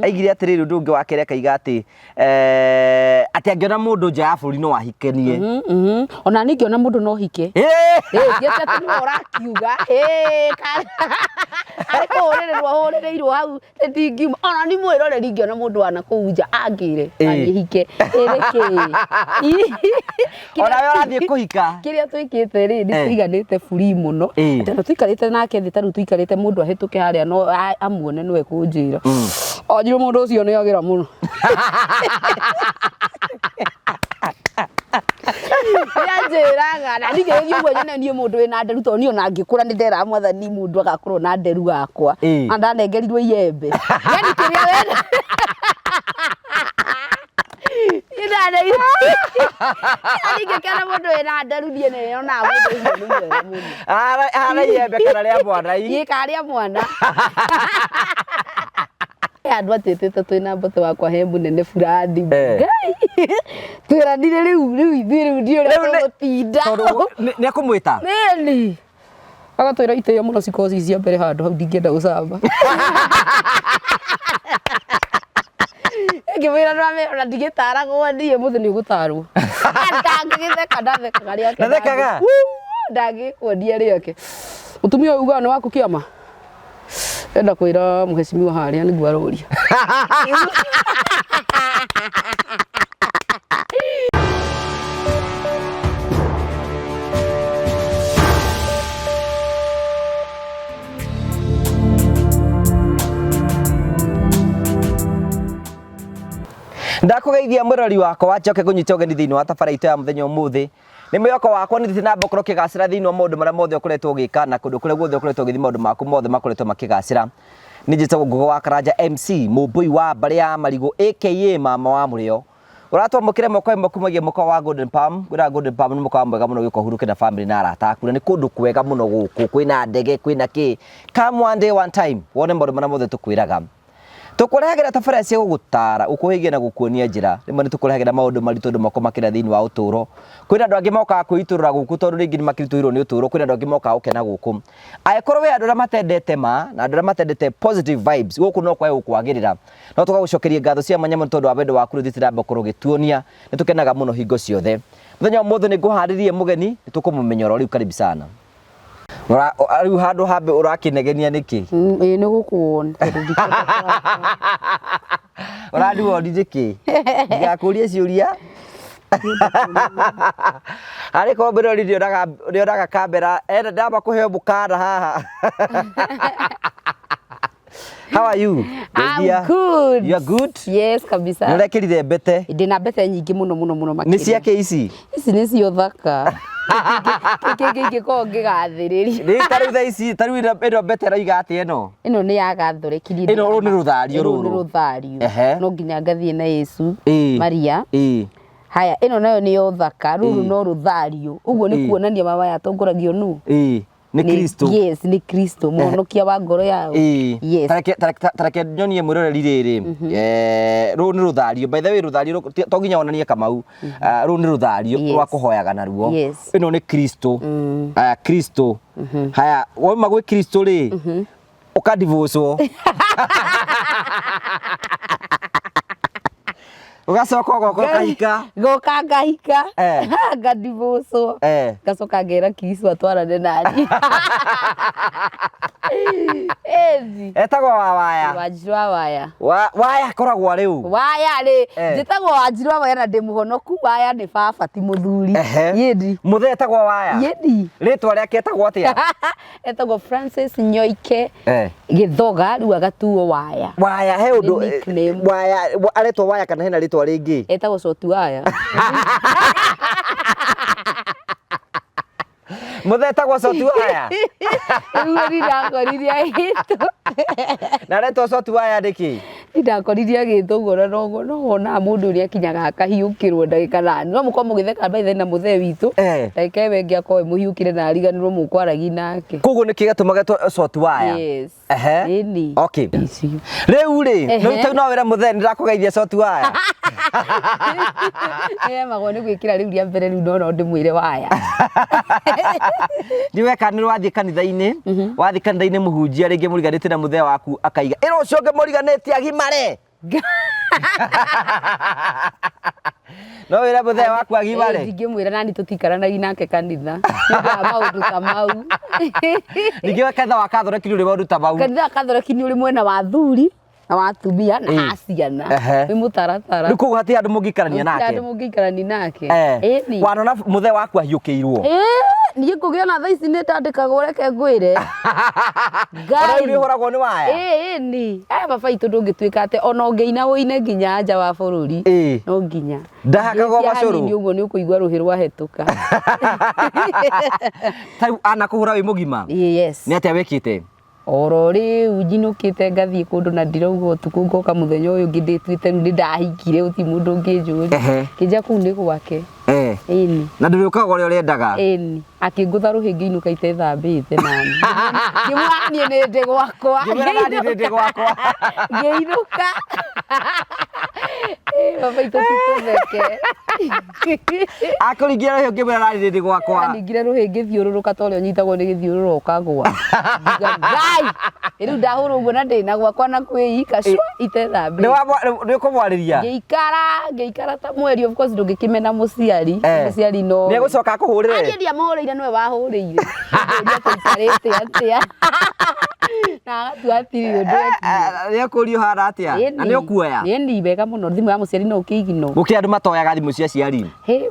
aigire atiriri undu ungi wake reka igati ati angiona mundu nja ya buri no ahikenie ona ningiona mundu no hike thiete ati no urakiuga ariko horereirwo hau ndingiuma ona ni mwirore ningiona mundu wana kuunja angire angihike ereke ona we arathie kuhika kiria twikite ri ni twiganite buri muno tena twikarite nake thi taru twikarite mundu ahituke haria no amuone no ekunjira onjiro mundu ucio ni agira muno Njiraga na nige yugwe nyene ni mundu wina nderu to ni ona ngikura ni ndera mwathani mundu agakorwo na nderu gakwa andanengerirwe iyembe yani kiria wena ina nige kana mundu wina nderu die ne ona mundu ucio ni mwega ara iyembe kana ria mwana ikaria mwana andu atitete twina mbote wakwa hembu nene furadi ngai twiranire riu ithiru ndio ria tutinda ni akumwita nini agatwira iteyo muno cikoci cia mbere handu hau ndingenda gucamba ngimwira na ndigitarago ndie muthi ni gutarwo ndangigitheka ndathekaga riake ndathekaga ndangikwendia riake utumia uga ni waku kiama enda kwira muheshimiwa haria ni gwaroria ndakugeithia murori wakwa wachoke kunyita ugeni thiini wa tabaraito ya muthenya umuthi ni mwiyoko wakwa ni thitina mbokoro kigacira thiini wa maundu maria mothe ukoretwo ugika na kundu kuria guothe ukoretwo ugithi maundu maku mothe makoretwo makigacira ni njitagwo Ngugi wa Karanja MC mumbui wa mbari ya marigo aka mama wa murio uratwamukire moko kumagia moko wa Golden Palm gwira Golden Palm ni moko mwega muno giko huruke na family na arata aku ni kundu kwega muno guku kwina ndege kwina ki come one day one time wone maundu maria mothe tukwiraga tukurehagira tabara cia gugutara ukuhigia na gukuonia njira rimwe ni tukurehagira maundu maritu ndu mako makira thiini wa uturo kwina andu angi moka kuiturura guku tondu ringi ni makirituirwo ni uturo kwina andu angi moka ukena guku ayekorwo we andu matendete ma na andu matendete positive vibes guku no kwa ukwagirira no tugagucokeria ngatho cia manyamo tondu wa wendo waku thitira mbokoro gituonia ni tukenaga muno hingo ciothe muthenya mothe ni nguharirie mugeni ni tukumumenyora riu karibu sana riu handu hambe urakinegenia niki ni gukuona uraduo ndiki ngakuria ciuria ariko mbere rioraga kamera enda ndamba kuheo bukara haha How are you? I'm good. You are good? Yes, kabisa. Nurekirire mbete? Ndina mbete nyingi muno makiri. Ni ciake ici? Ici ni cio thaka. Kiki ko ngigathiriri. Ni taru tha ici, taru ino mbete raiga ati eno. Ino ni ya gathore kirire. Ino ru ni ruthario ruru. Ni ruthario. No nginya ngathie na Yesu. Maria. Haya, ino nayo ni yo thaka, ruru no ruthario. Uguo ni kuonania mama yatongoragio nu. Ni Kristo. Yes, ni Kristo muhonokia wa ngoro yao. Yes. Tareke nyonie mwiroreri riri. Ru ni ruthario. By the way ruthario to nginya onanie Kamau. Ru ni ruthario rwa kuhoyaga naruo. Ino ni Kristo. Kristo. Haya, woma gwe Kristo ri. Ukadivoco. Ugacoka goka ngahika ngadivoco ngacoka ngera Kristo atwarane nani etagwo waya Wanjirwa waya waya koragwo riu waya ri njitagwo Wanjirwa waya na ndimuhonoku waya ni baba ti muthuri yedi muthe etagwo waya yedi ritwa riake etagwo atia etagwo Francis Nyoike Githoga riu agatuo waya he undu waya aretwo waya kana hena ritwa ringi etagwo Shoti waya muthe etagwo Shoti waya Uri ndakoririe gitu na retwo Shoti waya ndiki ndakoririe gitu ngora no wona mundu ri akinyaga akahiukirwo ndagika nani no muko mugitheka by then na muthe witu ndagika wengi akoe muhiukire na ariganirwo mukwaragi nake kugu niki gatumaga Shoti waya yes ini okay riu ri no tau no wira muthe ndirakugeithia Shoti waya magone gwikira riu ria mbere riu no ndimwire waya ni weka ni wathie kanitha-ini wathie kanitha-ini muhunjia ringi muriganite na muthee waku akaiga ira ucio nge muriganite agimare no wira muthee waku agimare ndingimwira nani tutikaranagia nake kanitha nda maundu ta mau ningi kanitha wakathoreki uri maundu ta mau kanitha wakathoreki ni uri mwena wa thuri na watumia na ciana wi mutaratara riku hati andu mungikarania nake andu mungikarania nake ni wanona muthee waku ahiukiirwo niĩ ngũgĩona thaa ici nĩ ndandĩkagwo reke ngwĩre ngai nĩ ũhoragwo nĩ waya ni baba itũ ndũngĩtuĩka atĩ ona ũngĩina ũine nginya nja wa bũrũri no nginya ndahakagwo macũrũ nĩ ũguo nĩ ũkũigua rũhĩ rwahĩtũka tarĩu anakũhũra wĩ mũgima yes nĩ atĩa wĩkĩte oro rĩu njinũkĩte ngathiĩ kũndũ na ndirauga ũtukũ ngoka mũthenya ũyũ ũngĩ ndĩtuĩte rĩu nĩ ndahikire ũti mũndũ ũngĩnjũria kĩnja kũu nĩ gwake ĩni na ndũrĩũkaga ũrĩa ũrendaga ĩni akĩngũtha rũhĩ ngĩinũka itethambĩte nani ngĩmwania nĩ ndĩ gwakwa ngĩinũka baba itũ titũtheke akũringire rũhĩ ũngĩmwĩra nani ndĩ gwakwa ningire rũhĩ ngĩthiũrũrũka ta ũrĩa ũnyitagwo nĩ gĩthiũrũra ũkagwa ngai rĩu ndahũra ũguo na ndĩna gwakwa na kwĩika itethambĩte nĩ ũkũmwarĩria ngĩikara ta mweri of course ndũngĩkĩmena mũciari no nĩ egũcoka akũhũrĩre ariĩ ndiamũhũrĩire nĩwe wahũrĩire ndũria tũikarĩte atĩa na agatua atiri ũndũ nĩ ekũrio hana atĩa na nĩ ũkuoya ĩni wega mũno thimũ ya mũciari no ũkĩiginwo gũkĩrĩ andũ matoyaga thimũ cia ciari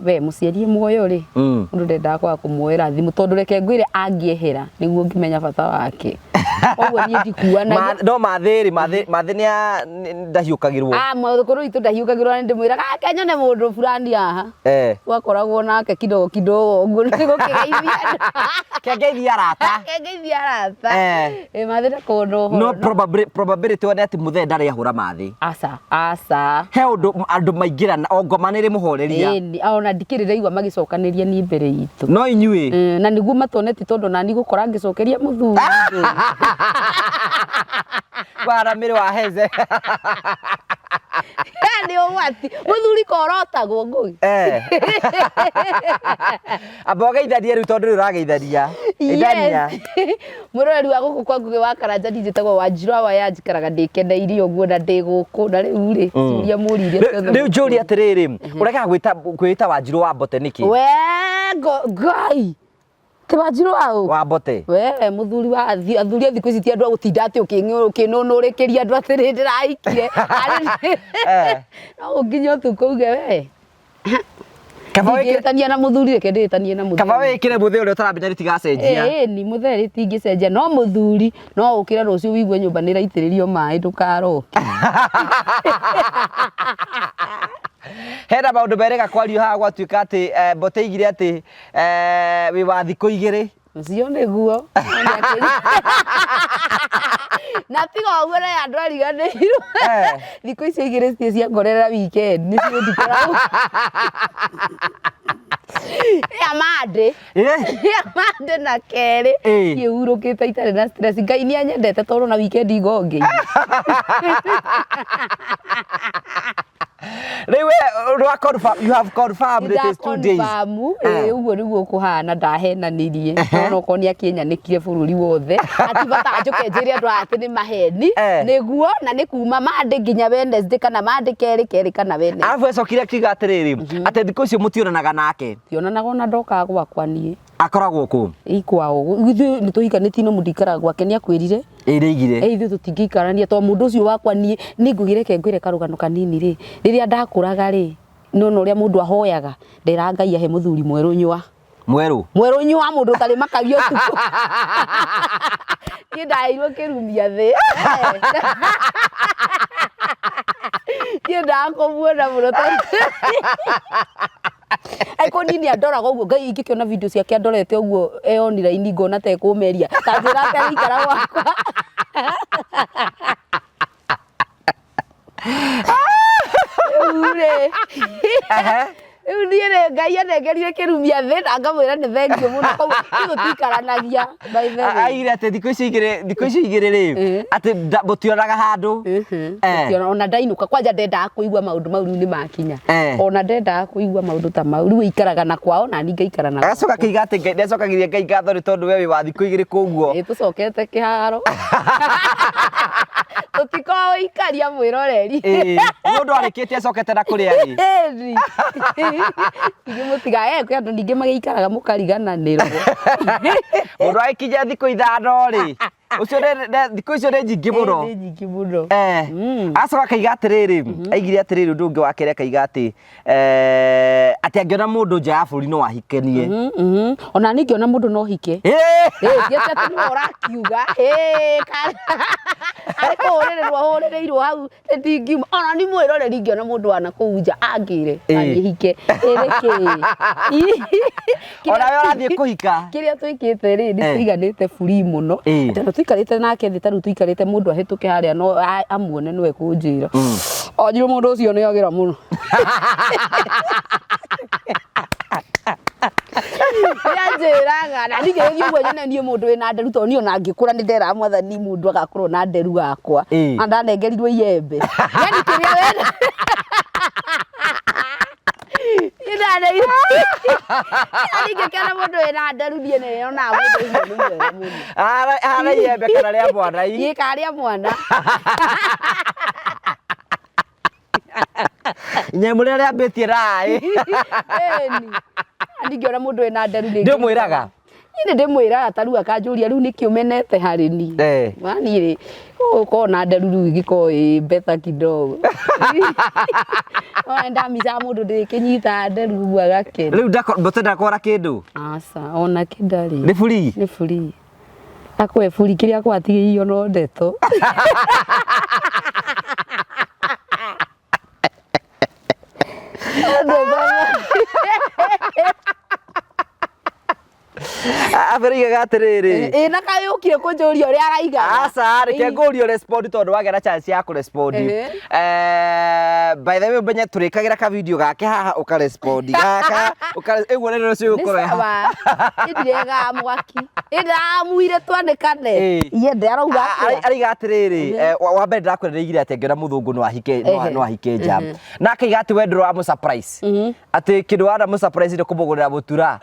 we mũciari muoyo rĩ mũndũ ndendaga kwaga kũmuoera thimũ tondũ reke ngwĩre angĩehera nĩguo ngĩmenya bata wake oguo niĩ ndikuanaga no mathĩrĩ nĩ ndahiũkagĩrwo mũthũkũrũ witũ ndahiũkagĩrwo na ndĩmwĩraga kenyone mũndũ fulani haha twakoragwo nake kidogo ũguo nĩ gũkĩgeithia kengeithia arata mathĩre kũndũ no probability one atĩ mũthee ndarĩ ahũra mathĩ aca he ũndũ andũ maingĩrana o ngoma nĩ mũhoreria ona ndikĩrĩ ndaigua magĩcokanĩria niĩ mbere itũ no inyuĩ na nĩguo matoneti tondũ nani gũkora ngĩcokeria mũthuri waramĩrĩ wa heze nĩ ũgwati mũthuri korotagwo ngũi amba ũgeithanie rĩu tondũ rĩu ũrageithania ĩndania mũroreri wa gũkũ kwa Ngugi wa Karanja njĩtagwo Wanjiru wa ya njikaraga ndĩkeneire ũguo na ndĩ gũkũ na rĩu rĩ ciũria mũririe rĩu njũria atĩrĩrĩ ũrekaga kwĩĩta Wanjiru wa Mbote nĩkĩ we ngai ti Wanjiru wa Mbote we mũthuri wa athuri thikũ ici ti andũ a gũtinda atĩ ũkĩnũnũrĩkĩria andũ atĩrĩ ndĩrahikire no nginya ũtukũ uge we Ndĩtania na mũthuri reke ndĩtanie na mũthuri kaba wĩkĩre mũthee ũrĩa ũtaramenya rĩtigacenjia ni mũthee rĩtingĩcenjia no mũthuri no ũkĩre rũciũ wigue nyũmba nĩ ĩraitĩrĩrio maĩ ndũkaroke hena maũndũ merĩga kwario haha gwatuĩka atĩ Mbote aigire atĩ wĩ wa thikũ igĩrĩ ũcio nĩguo na tiga ũguo na andũ ariganĩirwo thikũ icio igĩrĩ citirĩ cia ngorera weekend nĩcio ndikoragwo Amande na kerĩ kĩhurũkĩte itarĩ na stress Ngai nĩ anyendete tondũ na weekend ingongei rĩu you have confirmed it is 2 days ũguo nĩguo kũhana ndahenanirie no okorwo nĩ akĩnyanĩkire bũrũri wothe atibata njoke njĩre andũ atĩ nĩ maheni nĩguo na nĩ kuma Monday nginya Wednesday kana Monday kerĩ kana Wednesday arabu ecokire akiuga atĩrĩrĩ atĩ thikũ icio mũtionanaga nake tionanaga ona ndokaga gwakwa niĩ akoragwo kũ ikwao ithuĩ nĩ tũhikanĩtie no mũndikaraga gwake nĩ akwĩrire ĩrĩigire ithuĩ tũtingĩikarania tondũ mũndũ ũcio wakwa niĩ nĩ ngũgire ngwĩre karũgano kanini rĩ rĩrĩa ndakũraga rĩ nona ũrĩa mũndũ ahoyaga ndera Ngai ahe mũthuri mwerũ nyua mũndũ ũtarĩ makagio tukũ niĩ ndaheirwo kĩrumia thĩ niĩ ndakũmuona mũno aiko nini andoraga ũguo Ngai ingĩkĩona video ciake andorete ũguo online ngona ta ekũmeria tanjĩra atĩ aikara gwakwa Riu nie Ngai anengerire kirumia thi na ngamwira ni thengio muno kou tutikaranagia by the way. Aigire ati thikũ icio igĩrĩ rĩ ati mũtionaga handũ. Ona ndainuka kwanja ndendaga kũigua maũndũ mau rĩu nĩ makinya. Ona ndendaga kũigua maũndũ ta mau rĩu ikaraga na kwao na ni ngaikara na. Agacoka kĩiga atĩ ndecokagĩria Ngai ngatho nĩ tondũ we wĩ wa thikũ igĩrĩ kũguo. Tũcokete kĩharo. Tutikoa ikaria mwiroreri. Mũndũ arĩkĩtie acokete na kũrĩa rĩ. Ningĩ mũtigae kwĩ andũ ningĩ magĩikaraga mũkarigananĩrwo. Mũndũ agĩkinya thikũ ithano rĩ. Ucio thikũ icio nĩ nyingĩ mũno. Nĩ nyingĩ mũno. Acoka akaiga atĩrĩrĩ, aigire atĩrĩrĩ ũndũ ũngĩ wa kerĩ akaiga atĩ atĩ angĩona mũndũ nja ya bũrũri no ahikenie. Ona niĩ ngĩona mũndũ no hike. Ndiĩte atĩ nĩwe ũrakiuga. Arĩ kũhũrĩrĩrwo hũrĩrĩirwo hau ndingiuma. Ona niĩ mwĩroreri ngĩona mũndũ wa nakũu nja angĩre anyihike. Ona we ũrathiĩ kũhika. Kĩrĩa twĩkĩte rĩ nĩ tũiganĩte free mũno. Tũikarĩte nake thĩ tarĩu tũikarĩte mũndũ ahĩtũke harĩa no amuone nĩwe kũnjĩra. Onjirwo mũndũ ũcio nĩ agĩra mũno. Nĩanjĩraga na ningĩ ũguo nyone niĩ mũndũ wĩna nderu tondũ niĩ ona ngĩkũra nĩ nderaga mwathani mũndũ agakorwo na nderu gakwa. Na ndanengerirwo iembe. Yani kĩrĩa wenda. Ningĩkena mũndũ wĩna nderu niĩ nĩyonaga mũndũ ũcio nĩ mwega mũno. Hana iembe kana rĩa mwana. Gĩka rĩa mwana. Nyamũ rĩrĩa rĩambĩtie raĩ. Ningĩona mũndũ wĩna nderu nĩ ndĩmwĩraga. Niĩ ndĩmwĩraga ta rĩu akanjũria rĩu nĩkĩ ũmenete harĩ niĩ. Wani rĩ ũkorwo na nderu rĩu ingĩkorwo ĩ better kidogo. Ndamica mũndũ ndĩkĩnyita nderu ũguo agakena. Rĩu ndũtenda kwara kĩndũ. Aca ona kĩndarĩ. Nĩ free. Nĩ free. Akwe free kĩrĩa kwatigĩirio no ndeto. Aberiga atĩrĩrĩ. Na kaĩ ũkire kũnjũria ũrĩa araiga. Aca reke ngũrio respond tondũ wagĩa na chance ya kũrespond. By the way menye tũrĩkagĩra ka video gake haha ũkarespond. Gaka ũguo nĩ rũcio ũkorwo. Ndirega mwaki. Ndamuire twandĩkane. Iye ndarauga. Ariga atĩrĩrĩ wa mbere ndakwĩrĩgire atĩ ngĩona mũthũngũ no ahike nja. Na akaiga atĩ we ndũrĩ wa mũ surprise. Atĩ kĩndũ wanda mũ surprise nĩ kũmũgũrĩra mũtura.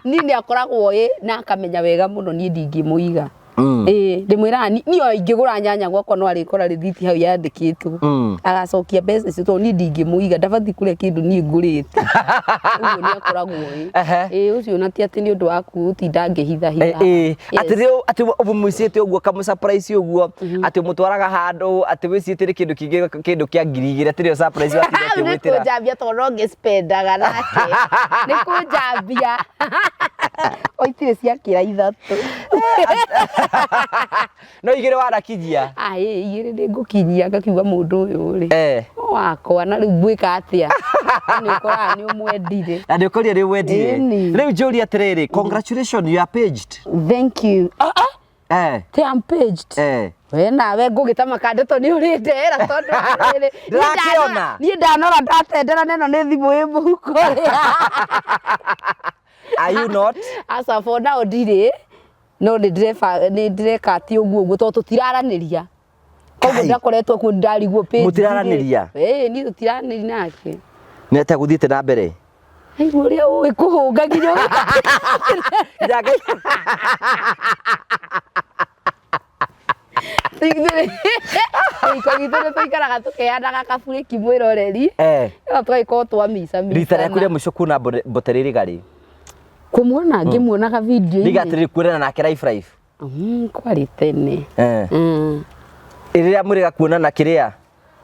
Niĩ nĩ akoragwo na akamenya wega mũno niĩ ndingĩmũiga. Ndĩmwĩraga niĩ ingĩgũra nyanya gwakwa no arĩkora rĩthiti hau yandĩkĩtwo. Agacokia mbeca icio tondũ niĩ ndingĩmũiga ndabatiĩ kũrĩa kĩndũ niĩ ngũrĩte. Ũguo nĩ akoragwo ũcio na ti atĩ nĩ ũndũ waku ũtinda ngĩhithahitha. Atĩ ũmũicĩte ũguo kamũ surprise ũguo atĩ ũmũtwaraga handũ atĩ wĩciĩtĩre kĩndũ kĩngĩ kĩndũ kĩa ngiri igĩrĩ atĩ nĩyo surprise watinda ũkĩmwĩtĩra. Nĩ kũnjambia tondũ no ngĩspendaga nake. Nĩ kũnjambia. Oitirĩ ciakĩra ithatũ. No igĩrĩ warakinyia. Igĩrĩ nĩ ngũkinyia ngakiuga mũndũ ũyũ rĩ. Wakwa na rĩu ngwĩka atĩa. Nĩ ũkoraga nĩ ũmwendire. Na nĩ ũkorire nĩ wendire. Rĩu njũria atĩrĩrĩ, congratulations you are paged. Thank you. Te am paged. We nawe ngũgĩta makande tondũ nĩ ũrĩ ndera tondũ rĩrĩ. Ndĩrakĩona. Niĩ ndanora ndatendera neno nĩ thimũ ĩ mũhuko rĩ. Are you not? Asa for now ndirĩ. No nĩ ndĩreka atĩ ũguo tondũ tũtiraranĩria. Koguo ndakoretwo kuo ndarigwo page. Mũtiraranĩria? Niĩ tũtiranĩria nake. Nĩ atagũthiĩte na mbere. Aigua ũrĩa ũĩ kũhũnga nginya Gitũ tũikaraga tũkeanaga kaburĩki mwĩroreri. Tũgagĩkorwo twamica. Rita rĩaku rĩa mũico kuona Mboterĩrĩ rĩ? Kumuona ngĩmuonaga video-inĩ. Ndigatĩrĩ kuonana nake live. Kwarĩ tene. Rĩrĩa mũrĩga kuonana kĩrĩa?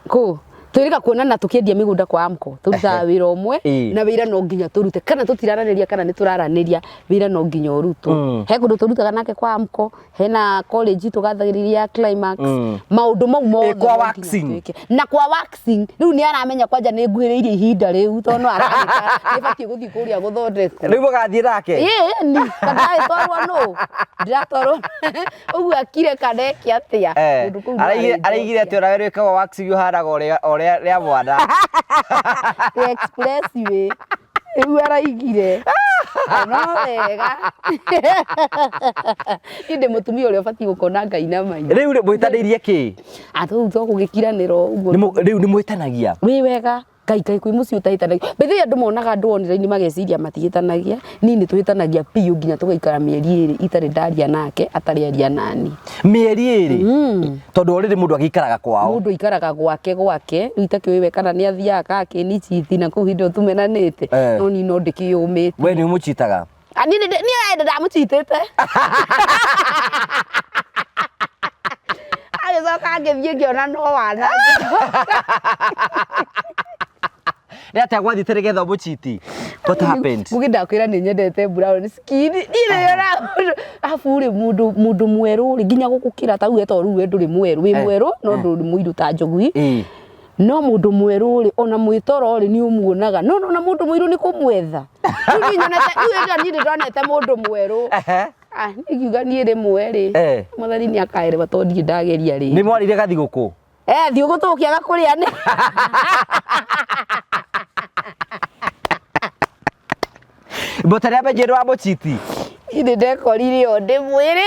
Kũ? Twĩrĩga kuonana tũkĩendia mĩgũnda kwa AMCO. Tũrutaga wĩra ũmwe na wĩra no nginya tũrute. Kana tũtiraranĩria kana nĩ tũraranĩria wĩra no nginya ũrutwo. He kũndũ tũrutaga nake kwa AMCO, hena college tũgathagĩrĩria Climax. Maũndũ mau mothe kwa waxing. Na kwa waxing rĩu nĩ aramenya kwanja nĩ nguhĩrĩirie ihinda rĩu tondũ ararĩka nĩ batiĩ gũthiĩ kũrĩa gũthondekwo. Rĩu mũgathiĩ nake? Ni kana twarwo no. Ndiratwarwo. Ũguo akire kana eki atĩa. Araigire atĩ ona we wĩkaga waxing ũhanaga ria mwana expressway rĩu araigire no wega inde mũtumia ũrĩa ũbatiĩ gũkona Ngai na maitho rĩu mwĩtanĩirie kĩ atũ tũgũgĩkiranĩra ũguo rĩu nĩ mwĩtanagia wĩ wega Ngai kwĩ mũciĩ ũtahĩtanagia bethe andũ monaga andũ online mageciria matihĩtanagia nini tũhĩtanagia piũ nginya tũgaikara mĩeri 2 itarĩ ndaria nake atarĩ aria nani mĩeri 2 tondũ already mũndũ agĩikaraga kwao mũndũ ikaraga gwake rĩu itakĩũĩ kana nĩ athiaga akĩnicithi na kũu hĩndĩ tũmenanĩte no ni no ndĩkĩyũmĩte we nĩ ũmũcitaga ani nĩ ndamũcitĩte agĩcoka agĩthiĩ ngĩona no wana nĩ atĩa gwathĩte nĩgetha ũmũciti what happened Ngugi ndakwĩra nĩ nyendete brown skin afu rĩ mũndũ mwerũ rĩ nginya gũkũkĩra ta uge tondũ rĩu ndũrĩ mwerũ wĩ mwerũ no ndũrĩ mũirũ ta njogui no mũndũ mwerũ rĩ ona mwĩtoro rĩ nĩ ũmuonaga no na mũndũ mũirũ nĩ kũmwetha rĩu nyonete niĩ ndonete mũndũ mwerũ nĩngiuga niĩ rĩmwe rĩ mwathani nĩ akaerewa tondũ ndirĩ ndageria rĩ nĩ mwarire gathigũkũ thiũgũ tũkĩaga kũrĩa nĩ mbota rĩa mbere wa mũciti inde ndekorire o ndĩmwĩre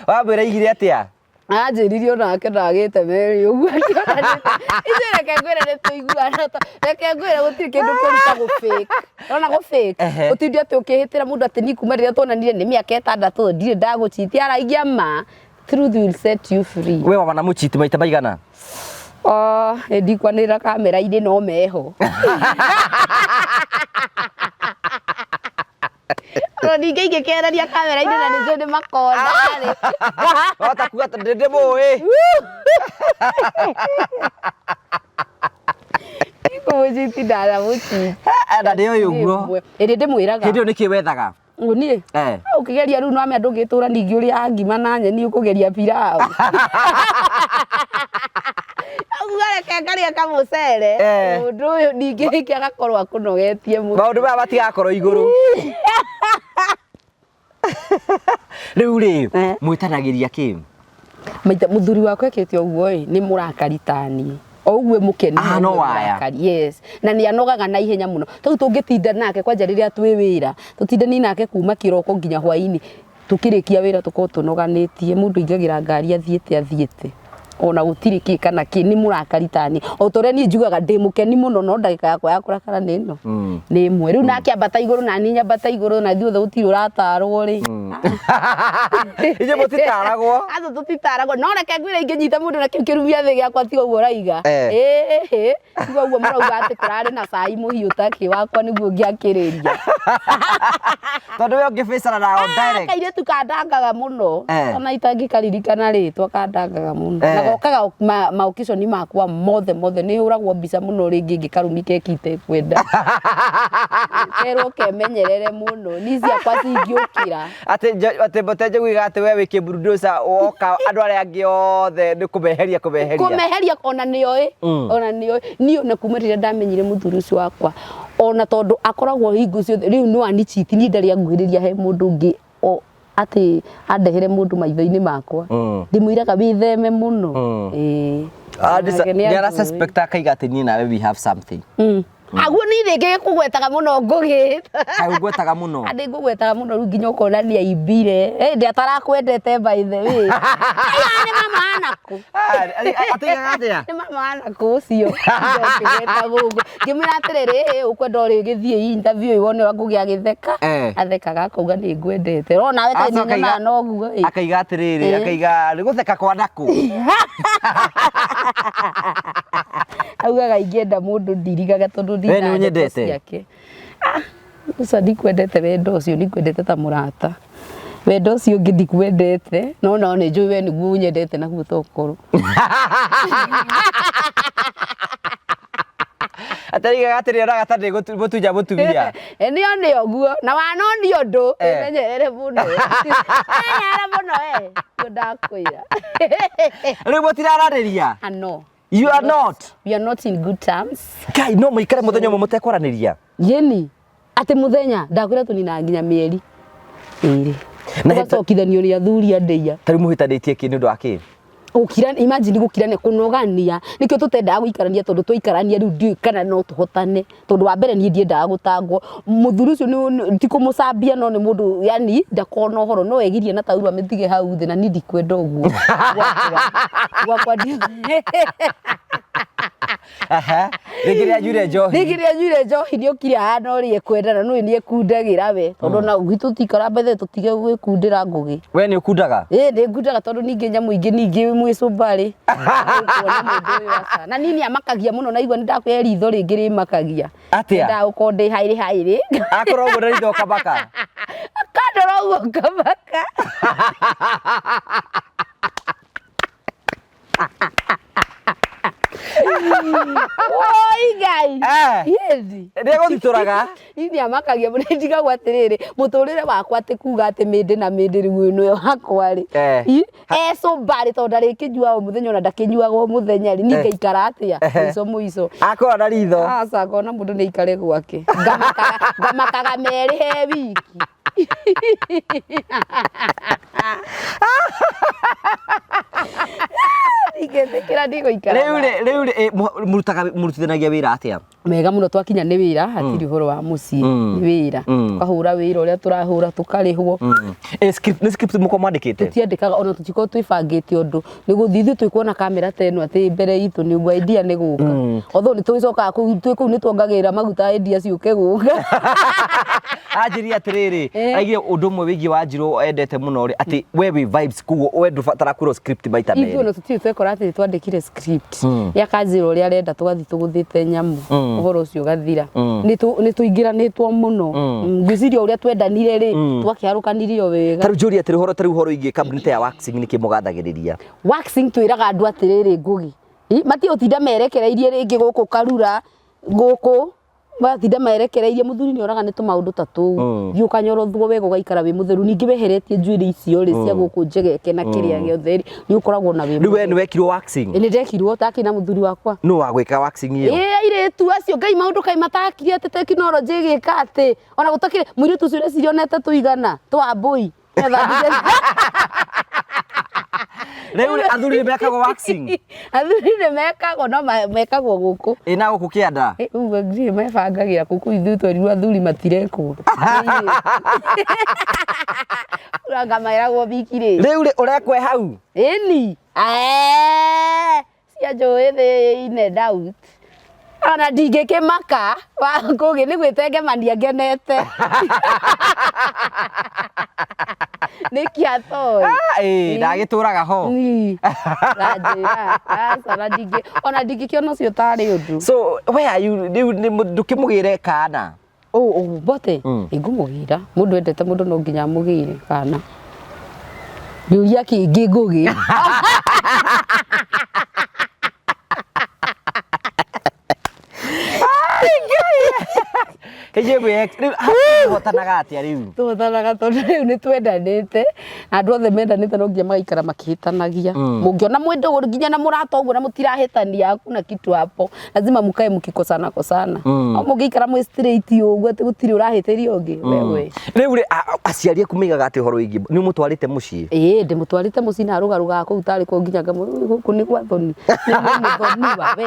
wambĩra igire atĩa anjĩririe onake ndagĩte merĩ ũguo reke ngwĩre nĩ tũiguana reke ngwĩre gũtirĩ kĩndũ kĩruta gũ-fake ona gũ-fake ũtindi atĩ ũkĩhĩtĩra mũndũ atĩ ni kuma rĩrĩa tuonanire nĩ mĩaka 6 ndirĩ ndagũchiti aragia ma truth will set you free we wana mũchiti maita maigana ndikwanĩra kamera-inĩ no meho ningĩ ingĩkereria kamera-inĩ na nĩcio nĩ makona wahota kuga atĩ ndĩmũĩ mũciti ndanamũciti na nĩ ũyũ ũguo ĩndĩ ndĩmwĩraga hĩndĩ ĩyo nĩkĩ wethaga niĩ ũkĩgeria rĩu no amĩa ndũngĩtũra ningĩ ũrĩa ngima na nyeni ũkũgeria pilau reke ngarĩa kamũcere mũndũ ũyũ ningĩ nĩkĩ agakorwo akũnogetie mũno maũndũ maya matigakorwo igũrũ rĩu rĩ mwĩtanagĩria kĩ maita mũthuri wakwa ekĩte ũguo nĩ mũrakari ta niĩ o ũguo mũkeni no waya yes na nĩ anogaga na ihenya mũno tondũ tũngĩtinda nake kwanja rĩrĩa twĩ wĩra tũtindani nake kuma kĩroko nginya hwaĩ-inĩ tũkĩrĩkia wĩra tũkorwo tũnoganĩtie mũndũ ingagĩra ngari athiĩte ona gũtirĩ kĩ kana kĩ nĩ mũrakari tani o tore niĩ njugaga ndĩ mũkeni mũno no ndagĩka yakwa ya kũrakara nĩ ĩno nĩ ĩmwe rĩu nake ambata igũrũ na niĩ nyambata igũrũ na ithuothe gũtirĩ ũratarwo rĩ inyuĩ mũtitaragwo atũ tũtitaragwo no reke ngwĩre ingĩnyita mũndũ na kĩu kĩrumia thĩ gĩakwa tiga ũguo ũraiga tiga ũguo mũrauga atĩ kũrarĩ na cai mũhiũ takĩ wakwa nĩguo ngĩakĩrĩria tondũ we ũngĩbĩcana nao direct kairĩtu kandangaga mũno ona itangĩkaririkana rĩtwa kandangaga mũno okaga maokiconi makwa mothe nĩ hũragwo mbica mũno rĩngĩ ngĩkarumi keki itekwenda kerwo kemenyerere mũno ni ciakwa cingĩũkĩra atĩ mbote njiguiga atĩ we wĩ kĩburudosa woka andũ arĩa angĩ othe nĩ kũmeheria ona nĩoĩ niĩ ona kuma rĩrĩa ndamenyire mũthuri ũcio wakwa ona tondũ akoragwo hingo ciothe rĩu no anichiti niĩ ndarĩ anguhĩrĩria he mũndũ ũngĩ atĩ andehere mũndũ maitho-inĩ makwa ndĩmwĩraga wĩtheme mũno nĩ ara suspect akaiga atĩ niĩ nawe we have something aguo nĩ rĩngĩ gĩkũgwetaga mũno ngũgĩ ngwetaga mũno andĩ ngũgwetaga mũno rĩu nginya ũkona nĩ aimbire ndĩ atarakwendete by the way nĩ mama anaku atigaga atĩa nĩ mama anaku ũcio ngĩgweta gũkũ ngĩmwĩra atĩrĩrĩ ũkwenda ũrĩgĩthiĩ interview wone Ngũgĩ agĩtheka athekaga akauga nĩ ngwendete no nawe ta nĩ nyona noguo akaiga atĩrĩrĩ akaiga nĩ gũtheka kwa nakũ augaga ingĩenda mũndũ ndirigaga tondũ we nĩ ũnyendete ũcio ndikwendete wendo ũcio ndikwendete ta mũrata wendo ũcio ũngĩ ndikwendete no nĩ njũĩ we nĩguo ũnyendete naguo tokorwo atarigaga atĩrĩ oraga ta ndĩgũtunya mũtumia nĩ ũguo na wanoni ũndũ menyerere mũno ndakwĩra rĩu mũtirararĩria no you are not we are not in good terms kai no mũikare mũthenya ũmwe mũtekwaranĩria yeni atĩ mũthenya ndakwĩra tũnina nginya mĩeri 2 na gũcokithanio nĩ athuri andĩia tarĩ mũhĩtanĩtie kĩ nĩ ũndũ wa kĩ ukira imagine gukirania kunogania nikio tutendaga guikarania tondu tuikarania riu ndiu kana no tuhotane tondu wa mbere ni ndiendaga gutangwo muthuri ucio ni tikumucambia no ni mundu yani ndakona horo no egirie na taurwa mithige hau thi na ni ndikwenda uguo gwakwa aha rigiria jure njohi ni ukire hana uri kwendana no ni ekundagira we tondu na gitu tikara bethe tutige gwikundira ngugi we ni ukundaga ni ngundaga tondu ninge nyamu ingi ningi mwicumbari kuona mundu uyu asa na nini amakagia muno na igwa ndakwira ritho ringi rimakagia atia nda ukonde hairi akorwo guo ritho kabaka akandora uguo kabaka oi gai yedi ndego thituraga ini amakagia muno ndigagwa atiriri muturire wakwa ati kuga ati mindi na mindi riu no hakwa ri so bari to ndari kijua o muthenya na ndakinyuaga o muthenya ri ninga ikara atia muico akora na ritho asa kona mundu ni ikare gwake ngamakaga meri he wiki igethekera ndigo ikara riu murutithanagia wira atia mega muno twakinya ni wira hatiri horo wa mucii ni wira tukahura wira uria turahura tukarihwo script muko mwandikite tutiandikaga ona tutiko twibangite undu ni guthithi twikuona kamera teno ati mbere itu ni gwa idea ni guka otho ni twicoka twiku ni tuongagira maguta idea ciuke guka ajiri atiriri aige undu mwe wigi wa Njiro endete muno ri ati we vibes kugo we ndubatara kuro script maita meri ithu no tutiri twekora ati twandikire script ya Kanjiro ria renda twathi tuguthite nyamu uhoro ucio gathira ni tuingiranitwo muno ngiciria uria twendanire ri twakiarukanirio wega taru juri atiri horo igi company ya waxing ni kimugathagiriria waxing twiraga andu atiriri ngugi mati utinda merekereirie ringi guku karura guku bathinda merekereirie muthuri ni oraga ni tumaundu tatu giukanyorothwo wega ugaikara wi mutheru ningi weheretie njuiri icio ri cia guku njegeke na kiria giothe ni ukoragwo na wi ni we ni wekirwo waxing ni ndekirwo taki na muthuri wakwa no wagwika waxing iyo ire tu acio ngai maundu kai matakire ati teknology gika ati ona gutakire mwiri tu cio cionete tuigana twa mbui Leo athuri ni mekagwo waxing athuri ni mekagwo no mekagwo guku ina guku kianda uwe ngiri mebangagira guku ithu tweriwa athuri matirekwo uranga mairagwo bikire leo urekwe hau eni cia njoe the ine doubt ana ndingikimaka wa ngugi ni gwitengemania ngenete nikiatoi ndagituraga ho rajira sana ndingi ona ndingikiona cio tari undu so where are you ndukimugire kana bote ingumugira mundu endete mundu no nginya mugire kana yuria kingi ngugi Keje hotanaga atia riu tuhotanaga tondu riu ni twendanite andu othe mendanite no nginya magaikara makihitanagia mungiona mwendo nginya na murata uguo na mutirahitania kuna kitu hapo lazima mukae mukikosana au mungiikara mwe straight uguo ati gutiri urahitiria ungi wewe riu aciarie kumigaga ati horo ingi ni mutwarite mucii ndi mutwarite mucii na rugaruga ku utari ku nginya guku ni gwa thoni ni muthoni wa we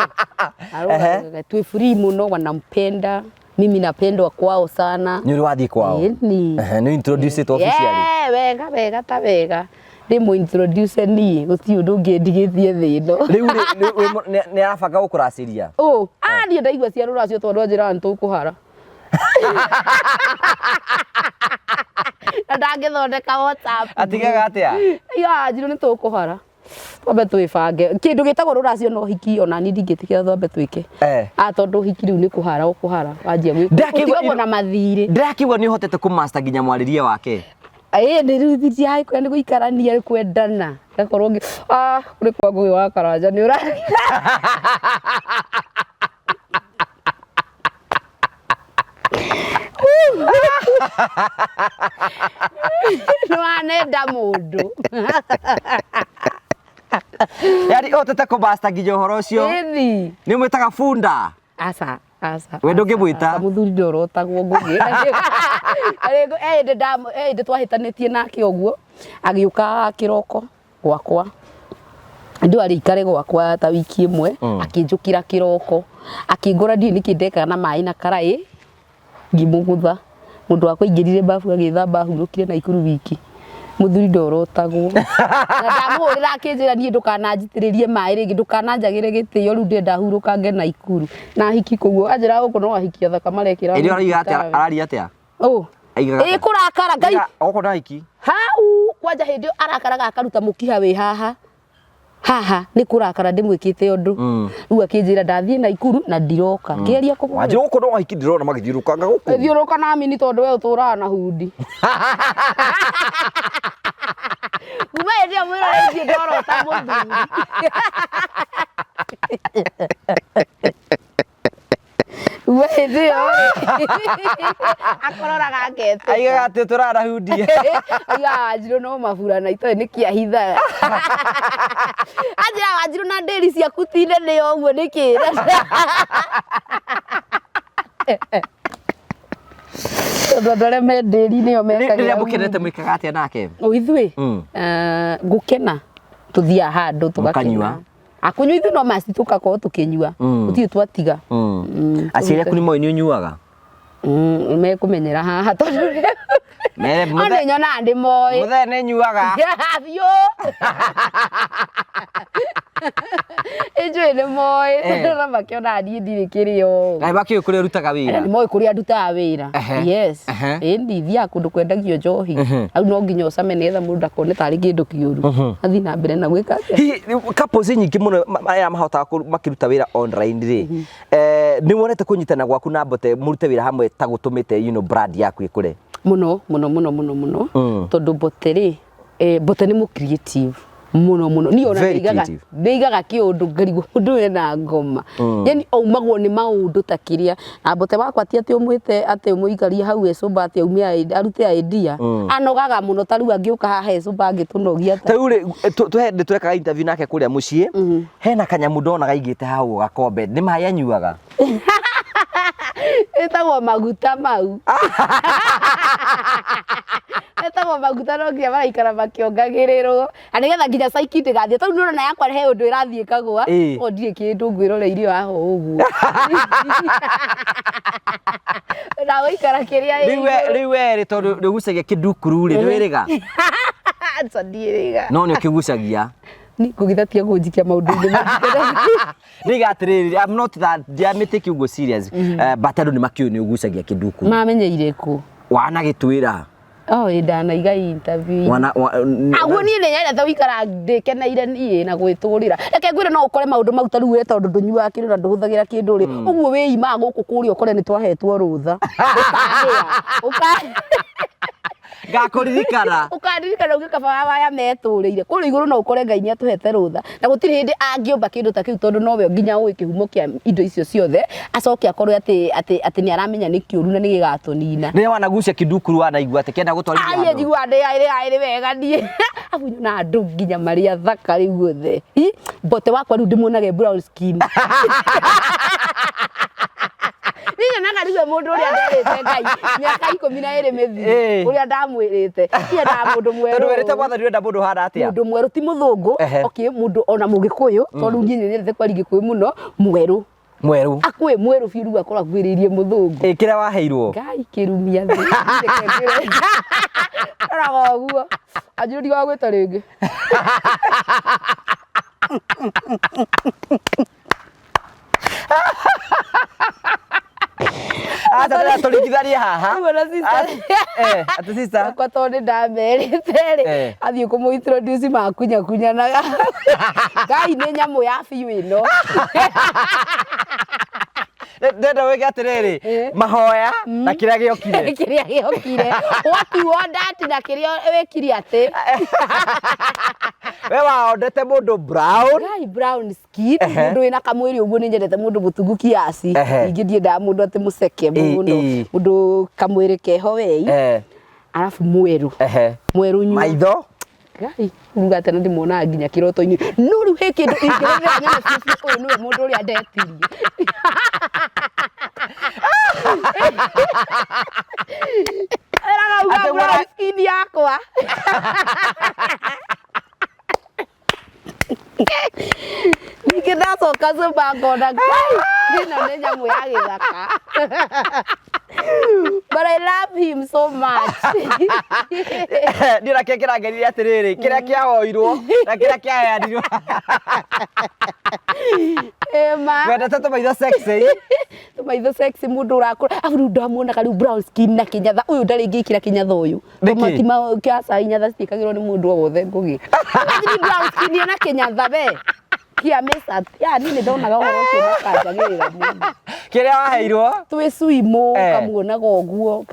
arugaga twi free muno wanampenda mimi napendwa kwao sana ni wathi kwao ni introduce to officially wega ta wega ndimu introduce ni guti undu ngindigithie thino riu ni arabanga gukuraciria ni ndaigua cia ruracio tondu njira ntukuhara ndangithondeka WhatsApp atigaga atia Njiro ni tukuhara twambe twibange kindu gitagwo ruracio no hiki ona ni ndingitikira twambe twike tondu hiki riu ni kuhara ukuhara wanjia gwikwo na mathiri ndakigwa ni hotete ku master nginya mwaririe wake ni riu thiti hai kwenda guikarania kwendana gakorwo ngi uri kwa ngui wa karanja ni ura nwanenda mundu yari hotete ku master nginya horo ucio ni mwitaga funda asa we ndungimwita muthuri ndorotagwo ngugi ndi twahitanitie nake uguo agiuka kiroko gwakwa ndio alikare gwakwa ta wiki imwe akinjukira kiroko akingora ndi nikindeka na mai na karai ngimugutha mundu akũingĩrire bafu agĩthamba ahurũkire na ikuru wiki muthuri ndorotagwo na ndamũrĩra akĩnjĩra niĩ ndũkananjitĩrĩrie maĩ rĩngĩ ndũkananjagĩre gĩtĩo rĩu ndĩrenda hurũkange na ikuru na hiki kũguo anjĩra gũkũ no ahikia thaka marekĩra ĩrĩa araiga atĩa araria atĩa kũrakara ngai oko na hiki hau kwanja hĩndĩ arakaraga akaruta mũkiha wĩ haha nĩ kũrakara ndĩmwĩkĩte ũndũ rĩu akĩnjĩra ndathiĩ na ikuru na ndiroka kĩaria kũmwe wanjĩ gũkũ no hiki ndĩrona magĩthiũrũkanga gũkũ thiũrũka nami nĩ tondũ we ũtũraga na hundi kuma hĩndĩ ĩyo mwĩroreirie ndorota mũthuri we hĩndĩ ĩyo akororaga ngete aigaga atĩ ũtũraga na hundi aigaga Wanjirũ no maburana itoĩ nĩ kĩahithaga anjĩra Wanjirũ na ndĩri ciaku ti nene ũguo nĩ kĩĩ tondũ arĩa me ndĩri-inĩ ĩyo mekaga rĩrĩa mũkenete mwĩkaga atĩa nake ithuĩ ngũkena tũthiaga handũ tũgakena akunywa ithuĩ no maci tũgakorwo tũkĩnyua gũtirĩ twatiga aciari aku nĩ moĩ nĩ ũnyuaga mekũmenyera haha tondũ ona nyonaga ndĩmoĩ mũthee nĩ nyuaga biũ ĩnjũĩ nĩ moĩ tondũ no makĩonaga niĩ ndirĩ kĩrĩo na bakĩũĩ kũrĩa ũrutaga wĩra nĩ moĩ kũrĩa ndutaga wĩra yes ĩni thiaga kũndũ kwendagio njohi au no nginya ũcame nĩgetha mũndũ ndakone tarĩ kĩndũ kĩũru athiĩ na mbere na gwĩka couples nyingĩ mũno aya mahotaga makĩruta wĩra online rĩ nĩ wonete kũnyitana gwaku na Mbote mũrute wĩra hamwe ta gũtũmĩte brand yaku ĩkũre mũno tondũ Mbote rĩ Mbote nĩ mũ creative mũno niĩ ona ndĩigaga kĩũndũ ngarigwo mũndũ wĩna ngoma yani aumagwo nĩ maũndũ ta kĩrĩa na Mbote wakwa ti atĩ ũmwĩte atĩ ũmũikarie hau ecũmba atĩ aumie arute idea anogaga mũno ta rĩu angĩũka haha ecũmba angĩtũnogia ta rĩu nĩ twekaga interview nake kũrĩa mũciĩ hena kanyamũ ndona gaigĩte hau gakombe nĩ maĩ anyuaga ĩtagwo maguta mau ĩtagwo maguta no nginya maraikara makĩongagĩrĩrwo na nĩgetha nginya caiki ndĩgathiĩ tondũ nĩũrona yakwa he ũndũ ĩrathiĩ kagũa o ndirĩ kĩndũ ngwĩroreirie haha ũguo na gũikara kĩrĩa rĩu werĩ tondũ nĩũgucagia kĩndukuru rĩ nĩwĩrĩga ndiĩrĩga no nĩ ũkĩgucagia kũgithatia kũnjikia maũndũ-inĩ nĩga atĩrĩrĩ I'm not that ndiamĩtĩki ũguo serious but andũ nĩ makĩũĩ nĩ ũgucagia kĩndukuru mamenyeire kũ wanagĩtwĩra ndanaiga interview aguo niĩ nĩnyendete gũikara ndĩkeneire niĩ na gwĩtũrĩra reke ngwĩre no ũkore maũndũ mau ta rĩu we tondũ ndũnyuaga kĩndũ na ndũhũthagĩra kĩndũ rĩ ũguo wĩimaga gũkũ kũrĩa ũkore nĩ twahetwo rũtha ngakũririkana ũkandirikana ũgĩka baba ya metũrĩire kũrĩa igũrũ no ũkore Ngai nĩ atũhete rũtha na gũtirĩ hĩndĩ angĩũmba kĩndũ ta kĩu tondũ nowe nginya ũĩ kĩhumo kĩa indo icio ciothe acoke akorwo atĩ nĩ aramenya nĩ kĩũru na nĩ gĩgatũnina rĩrĩa wanagucia kĩndukuru wanaigua atĩ kĩenda gũtwarithia andũ njiguaga ndĩ wega niĩ abu na andũ nginya marĩ athaka rĩu guothe Mbote wakwa rĩu ndĩmuonage brown skin niĩ nyonaga rĩu mũndũ ũrĩa nderĩte Ngai mĩaka 12 mĩthiru ũrĩa ndamwĩrĩte ndiendaga mũndũ mwerũ tondũ wĩrĩte Mwathani ũrenda mũndũ hana atĩa mũndũ mwerũ ti mũthũngũ mũndũ ona mũgĩkũyũ tondũ niĩ nĩnyendete kwaria Gĩkũyũ mũno mwerũ akwĩ mwerũ biũ rĩu akorwo akuhĩrĩirie mũthũngũ kĩrĩa waheirwo Ngai kĩrumia thĩ roraga ũguo Wanjirũ ndigagwĩta rĩngĩ Ata tũringithanie haha atĩ sister kwa tondũ ndamerĩte rĩ athiĩ kũmũ-introduce makunyakunyanaga Ngai nĩ nyamũ ya biũ ĩno ndenda wĩke atĩrĩrĩ mahoya na kĩrĩa gĩokire wakiuo ndati na kĩrĩa wĩkire atĩ we waondete mũndũ brown skin mũndũ wĩna kamwĩrĩ ũguo nĩ nyendete mũndũ mũtungu kiasi ningĩ ndiendaga mũndũ atĩ mũceke mũno mũndũ kamwĩrĩ keho wei arabu mwerũ nyua maitho Ngai uga atĩ ndĩmuonaga nginya kĩroto-inĩ no rĩu he kĩndũ ingĩrĩra nyone ũyũ nĩwe mũndũ ũrĩa ndetirie Eragauga brown skin yakwa Ndacoka Suba ngona ĩno nĩ nyamũ ya gĩthaka. But I love him so much. Ndio na kĩrĩa kĩrangenirie atĩrĩrĩ, kĩrĩa kĩahoirwo na kĩrĩa kĩaheanirwo. Ema. Wendete tũmaitho sexy. Tũmaitho sexy mũndũ ũrakũra. Afu rĩu ndamuonaga rĩu brown skin na kĩnyatha. Ũyũ ndarĩ ngĩkĩra kĩnyatha ũyũ. Matima kĩa cai nyatha citikagĩrwo nĩ mũndũ o wothe ngũgĩ. Nĩ brown skin na kĩnyatha we. Kia mesa. Ya nini ndonaga ũhoro ũcio makanjagĩrĩra mũno. Kĩrĩa waheirwo? Twĩ Suimo kamuonaga ũguo.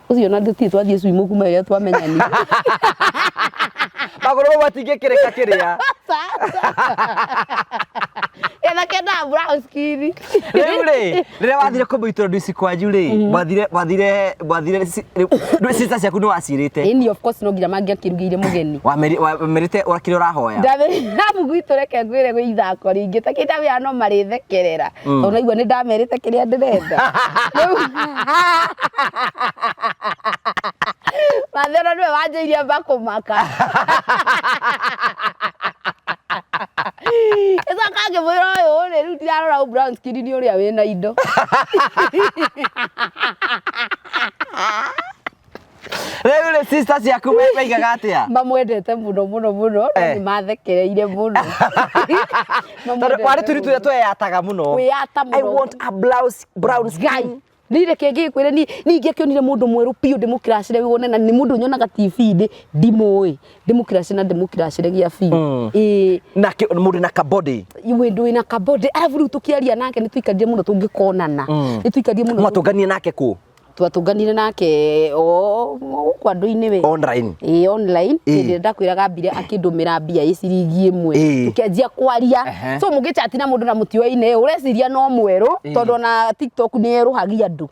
Ũcio na ndũthiĩ twathiĩ Suimo kuma rĩrĩa twamenyanire. Magũrũ matingĩkĩrĩka kĩrĩa. Ena kenda brown skin. Rĩu rĩ, rĩrĩa wathire kũmũintroduce kwanyu rĩ, mwathire sister ciaku nĩ wacirĩte. Ĩni of course no nginya mangĩakĩrugĩire mũgeni. Wamerĩte ũrakĩrĩ ũrahoya. Ndamu gwitũ reke ngwĩre gwĩ ithako rĩngĩ takĩta wĩa no marĩthekerera. Tondũ naigua nĩ ndamerĩte kĩrĩa ndĩrenda. Mathero nĩwe wanjĩirie mbakũmaka. Esa kage mwĩra ũyũ rĩu ndirarora brown skin nĩ ũrĩa wĩna indo. Rĩu rĩ sister ciaku maigaga atĩa? Mamwendete mũno na nĩ mathekereire mũno. Tondũ warĩ tũrĩ tweyataga mũno. Kwĩyata mũno. I want a brown skin. Nire kĩngĩ kwĩre ningĩ kĩonire mũndũ mwerũ piũ ndĩmũkiracire wone na nĩ mũndũ nyonaga TV-inĩ ndimũĩ ndĩmũkiracire na ndĩmũkiracire gĩa biũ. Na mũndũ na kabody. Wendo wĩna kabody. Arabu rĩu tũkĩaria nake nĩ tũikarire mũno tũngĩkonana. Nĩ tũikarire mũno. Mwatũnganie nake kũ? Twatũnganire nake kwa andũ-inĩ we. Online. Online. Hĩndĩ ndakwĩraga mbire akĩndũmĩra mbia ciringi ĩmwe. Tũkĩanjia kwaria. So mũgĩchat na mũndũ na mũtioine ũreciria no mwerũ tondũ na TikTok nĩ yerũhagia andũ.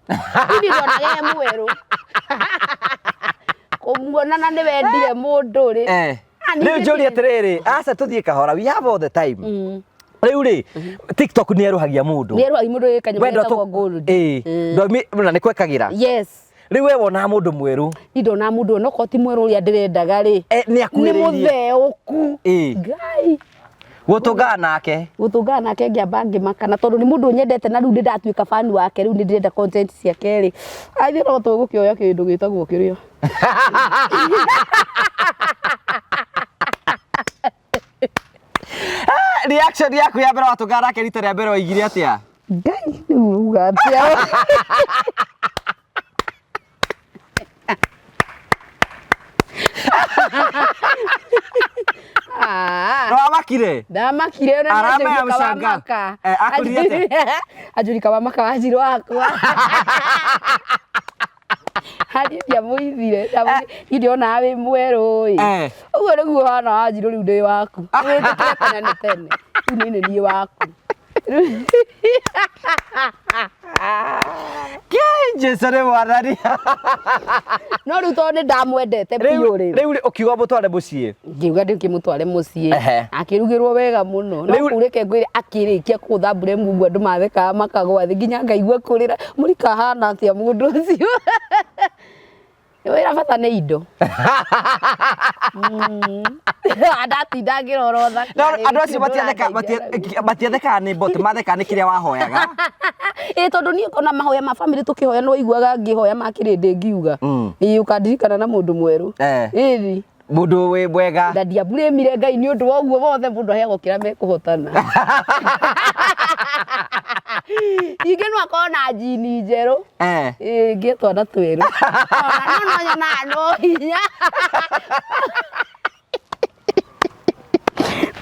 Ini ndonaga ye mwerũ. Kũmuonana nĩ wendire mũndũ rĩ. Rĩu njũria atĩrĩrĩ, aca tũthiĩ kahora, we have all the time. Rĩu rĩ TikTok nĩ yerũhagia mũndũ. Nĩ yerũhagia mũndũ kanyamũ getagwo gold. Na nĩ kwekagĩra. Yes. Rĩu we wonaga mũndũ mwerũ. Ndona mũndũ no koti mwerũ ũrĩa ndĩrendaga rĩ. Nĩ akuhĩrĩirie. Nĩ mũtheũku. Ngai. Gũtũngana nake. Gũtũngana nake ngĩamba ngĩmakana tondũ nĩ mũndũ nyendete na rĩu ndatuĩka fan wake rĩu nĩ ndĩrenda content ciake rĩ. Aithe no tũgũkĩoya kĩndũ gĩtagwo kĩrĩa. Reaction yaku ya mbere watũngana nake rita rĩa mbere waigire atĩa? Ngai rĩu uga atĩa. No amakire? Ndamakire na arama ya mshanga. Akũrire atĩa? Ajurika wamaka wajiri wakwa. Hadi ya muithire. Idio na we mwerũ ĩ. Ũguo nĩguo hana wajiri rĩu ndĩ waku. Wĩtĩkĩre tene tene. Rĩu nĩ niĩ waku. Jesu nĩ mwathani. No rĩu tondũ nĩ ndamwendete biũ rĩu. Rĩu ũkiuga mũtware mũciĩ. Ngiuga ndĩkĩmũtware mũciĩ. Akĩrugĩrwo wega mũno. No kureke ngwĩre akĩrĩkia kũthambure mungu andũ matheka makagwa thĩ nginya ngaigua kũrĩra. Mũrika hana atĩa mũndũ ũcio. Wĩra bata nĩ indo. Ndatinda ngĩrora thaka. Andũ acio matiathekaga nĩ bot, mathekaga nĩ kĩrĩa wahoyaga. Tondũ niĩ ona mahoya ma family tũkĩhoya no iguaga ngĩhoya makĩrĩndĩ ngiuga. Ũkandirikana na mũndũ mwerũ. Ĩni. Mũndũ wĩ mwega. Na ndiambũrĩmire Ngai nĩ ũndũ wa ũguo wothe mũndũ aheagwo kĩrĩa mekũhotana. Ingĩ no akorwo na njini njerũ. Ngĩtwa na twĩrũ. No nyona no hinya.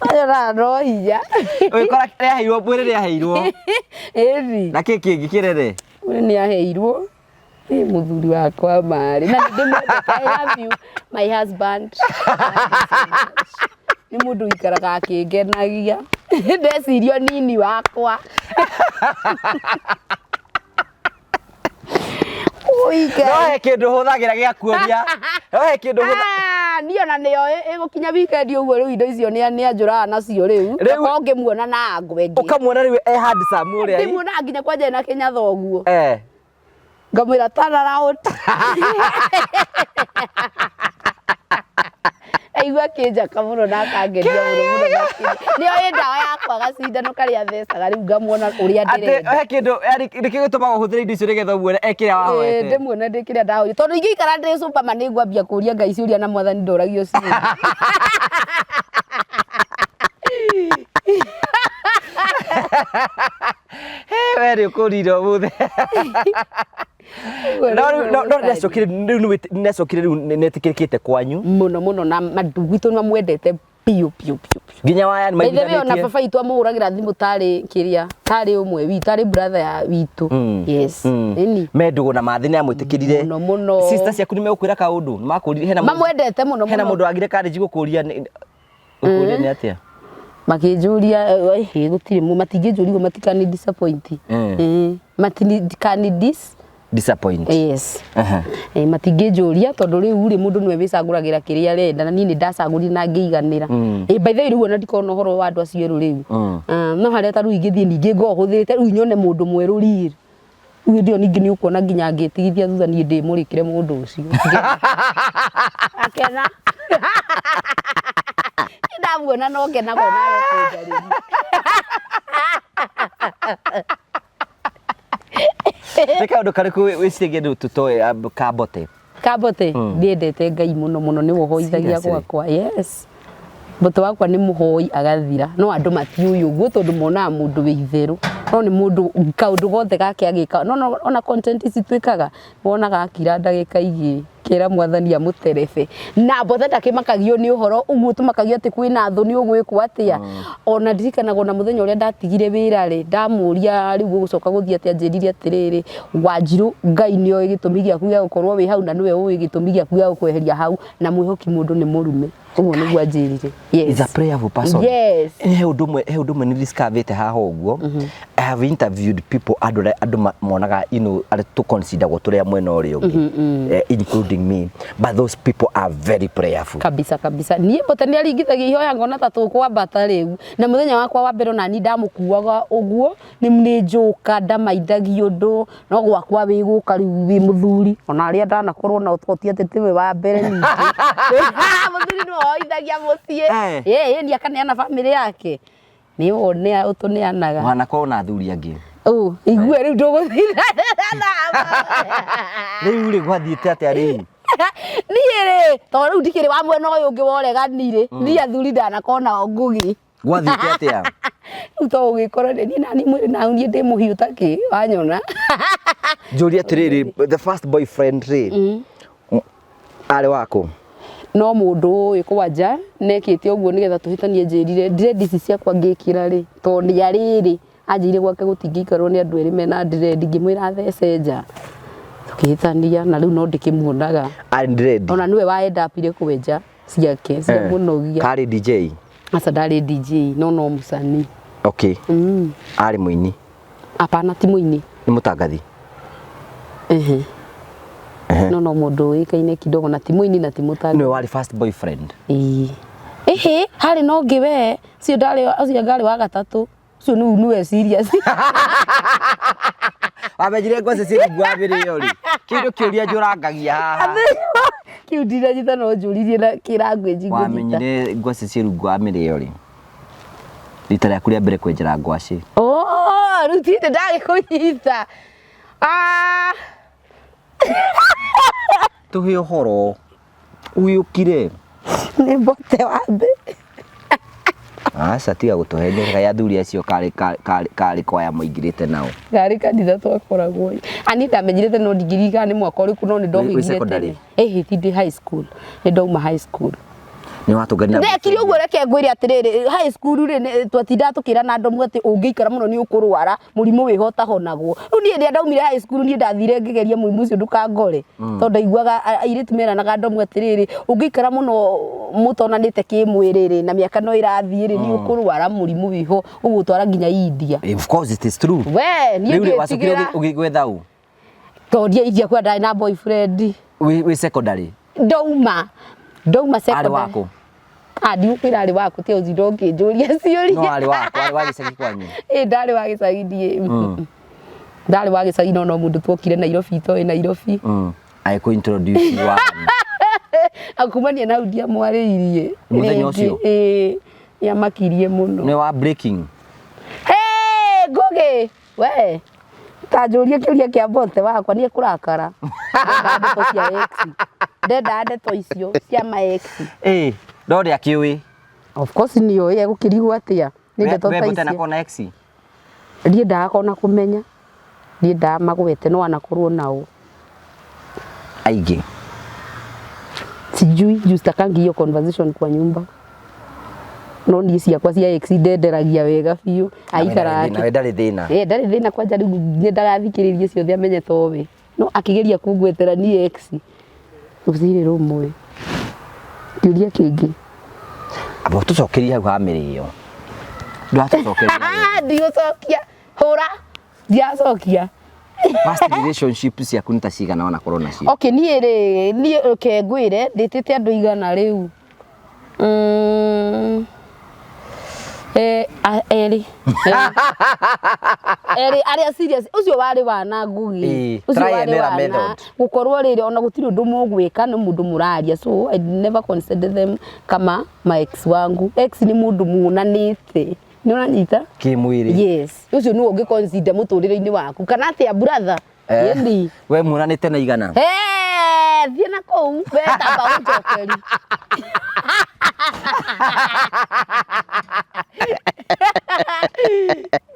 Ayora no hinya. Ũgĩkora rĩaheirwo mwĩrĩ rĩaheirwo. Ĩni. Na kĩngĩ kĩrere. Nĩ aheirwo. Nĩ mũthuri wakwa marĩ. Na ndĩmwendete. I love you my husband. Nĩ mũndũ ikaraga akĩngenagia. Ndecirio nini wakwa. No he kĩndũ hũthagĩra gĩa kuonia. No he kĩndũ hũthagĩra. Niĩ ona nĩyo ĩgũkinya weekend ũguo rĩu indo icio nĩ anjũraga nacio rĩu. Rĩu ngĩmuona na ngwe ngĩ. Ũkamuona rĩu handsome ũrĩa. Ndĩmuona nginya kwanja na kĩnyatha ũguo. Ngamwĩra turn around. akaigua kĩnjaka mũno na akangeria mũno nĩo ĩ ndawa yakwa gacindano karĩa thecaga rĩu ngamuona ũrĩa ndĩrenda he kĩndũ nĩkĩo gĩtũmaga ũhũthĩre indo icio nĩgetha ũmuone kĩrĩa wahete ndĩmuona ndĩ kĩrĩa ndahoire tondũ ingĩikara ndĩ Superman nĩngwambia kũria Ngai ciũria na Mwathani ndoragio ciũria we nĩ ũkũrira ũmũthĩ no nĩacokire rĩu nĩetĩkĩrĩkĩte kwanyu mũno na mandugu witũ nĩmamwendete piũ nginya waya nĩmaiguithanĩtie ona baba itũ amũhũragĩra thimũ tarĩ ũmwe witũ tarĩ brother ya witũ yes Mendũgũ na Mathĩ nĩamwĩtĩkĩrire mũno sister ciaku nĩmegũkwĩra kaũndũ nĩmakũrire mamwendete mũno hena mũndũ agire kareji gũkũria nĩ atĩa makĩnjũria gũtirĩ matingĩnjũria matikani disappoint matikani disappoint yes matingĩnjũria tondũ rĩu rĩ mũndũ nĩwe wĩcagũragĩra kĩrĩa arenda na niĩ nĩ ndacagũrire na ngĩiganĩra by the way rĩu ona ndikona ũhoro wa andũ acio erũ rĩu no harĩa ta rĩu ingĩthiĩ ningĩ ngohũthĩrĩte rĩu nyone mũndũ mwerũ rĩu ndio ningĩ nĩ ũkuona nginya ngĩtigithia thutha niĩ ndĩmũrĩkĩre mũndũ ũcio akena ndamuona no ngenaga nawe kũnjarĩria nĩ kaũndũ karĩkũ wĩciragia ndũ tũtoĩ Kambote ndiendete Ngai mũno nĩ wohoithagia gwakwa yes Mbote wakwa nĩ mũhoi agathira no andũ matiũĩ ũguo tondũ monaga mũndũ wĩ itherũ no nĩ mũndũ kaũndũ gothe gake agĩka no ona content ici twĩkaga wonaga akira ndagĩka igĩrĩ kera Mwathani amũterebe na Mbote ndakĩmakagio nĩ ũhoro ũguo tũmakagio atĩ kwĩna thũ nĩ ũgwĩkwo atĩa ona ndirikanaga na mũthenya ũrĩa ndatigire wĩra rĩ ndamũria rĩu gũcoka gũthiĩ atĩ anjĩrire atĩrĩrĩ Wanjirũ Ngai nĩoĩ gĩtũmi gĩaku gĩa gũkorwo wĩ hau na nĩwe ũĩ gĩtũmi gĩaku gĩa gũkweheria hau na mwĩhoki mũndũ nĩ mũrume ũguo nĩguo anjĩrire yes is a prayerful person yes he ũndũ ũmwe nĩ discovered haha ũguo I have interviewed people andũ monaga arĩ to consider gũtũrĩa mwena ũrĩa ũngĩ including me but those people are very prayerful kabisa niĩ Mbote nĩ aringithagia ihoya ngona ta tũkwambata rĩu na mũthenya wakwa wa mbere na ni ndamũkuaga ũguo nĩ njoka ndamaithagio ũndũ no gwakwa wĩ gũka rĩu wĩ mũthuri ona arĩa ndanakorwo na ũtoti atĩ tiwe wa mbere ningĩ mũthuri nĩ woithagia mũciĩ ni akaneana family yake nĩ wone ũtũneanaga wanakorwo na athuri angĩ igue rĩu ndũgũthira rĩu rĩ gwathiĩte atĩa rĩu niĩ rĩ tondũ rĩu ndikĩrĩ wa mwena ũyũ ũngĩ woreganire niĩ athuri ndanakona ngũgi gwathiĩte atĩa rĩu to ũgĩkorwo niĩ nani mwĩrĩ na niĩ ndĩ mũhiũ takĩ wanyona njũria atĩrĩrĩ the first boyfriend rĩ arĩ wako no mũndũ ũyũ kwanja nekĩte ũguo nĩgetha tũhĩtanie njĩrire dread ici ciakwa ngĩkĩra rĩ tondũ nĩ arĩrĩ anjĩire gwake gũtingĩikarwo nĩ andũ erĩ mena dread ngĩmwĩra thece nja tũkĩhĩtania na rĩu no ndĩkĩmuonaga dread ona nĩwe wa end up kwenja ciake cia mũnogia karĩ DJ aca ndarĩ DJ no mũcani okay arĩ mũini apana ti mũini nĩ mũtangathi no mũndũ ũĩkaine kidogo na ti mũini na ti mũtangathi nĩwe warĩ first boyfriend harĩ no ngĩwe cio ndarĩ wa gatatũ cio nĩwe serious wamenyire ngwacĩ ciĩrungu wambĩrĩrio rĩ kĩndũ kĩũria njũrangagia haha kĩu ndiranyita no njũririe na kĩranguĩnji wamenyire ngwacĩ ciĩrungu wamĩrĩo rĩ rita rĩaku rĩa mbere kwenjera ngwacĩ rĩu tinde ndagĩkũnyita tũhe ũhoro ũyũkire nĩ Mbote wa mbere aca tiga gũtũhenia ya athuri acio karĩ kwaya mũingĩrĩte nao karĩ kanitha twakoragwo ani ndamenyirete no ndigirikana nĩ mwaka ũrĩkũ no nĩ ndohingire tene tindĩ high school nĩ ndauma high school nĩ watũngania ndekire ũguo reke ngwĩre atĩrĩrĩ high school rĩ twatinda tũkĩra na andũ atĩ ũngĩikara mũno nĩ ũkũrwara mũrimũ wĩho ũtahonagwo rĩu niĩ ndĩa ndaumire high school niĩ ndathire ngĩgeria mũrimũ ũcio ndũkangore tondũ ndaiguaga airĩtu meranaga andũ atĩrĩrĩ ũngĩikara mũno mũtonanĩte kĩmwĩrĩ rĩ na mĩaka no ĩrathiĩ rĩ nĩ ũkũrwara mũrimũ wĩho ũguo twara nginya India of course it is true we niĩ ngĩtigĩra ũgĩgwetha ũ tondũ India kwa ndari na boyfriend wĩ secondary ndauma secondary arĩ wako ndiũkwĩra arĩ wako te ũthiro ngĩnjũria ciũria no arĩ wako arĩ wa gĩcagi kwanyu ndarĩ wa gĩcagi ndarĩ wa gĩcagi no mũndũ twokire Nairobi itoĩ Nairobi I could introduce you akumania na udia mwaririe muthenya ucio ya makirie muno ni wa breaking Ngugi we tanjuria kiuria kia Bonte wakwa nie kurakara ndeto cia X ndenda ndeto icio cia ma X ndori akiwi of course niyo egukirigwo atia ni ndeto ta icio Bonte na kona X ndie ndakona kumenya ndie ndamagwete no anakorwo nao aige sijui just akangio conversation kwa nyumba no ndie ciakwa cia X ndenderagia wega biu aikara na ndari thina ndari thina kwanja riu nie ndagathikiririe ciothe amenye towe no akigeria kungwetera ni X usire rumwe kiuria kingi abo tucokeria hau hamiri yo ndatucokeria ndio cokia hura ndiacokia past relationship ciaku nita cigana wana korona cio okay nie okay ngwire nditite andu igana riu eri aria serious ucio wari wana Ngugi ucio wari wana gukorwo riri ona gutiri undu mugwika ni mundu muraria so I never consider them kama my ex wangu ex ni mundu munanite ni unanyita kimwiri yes ucio ni ungi consider muturire-ini waku kana atia brother yendi we munanite na igana thie na kou wenda ba unjokeri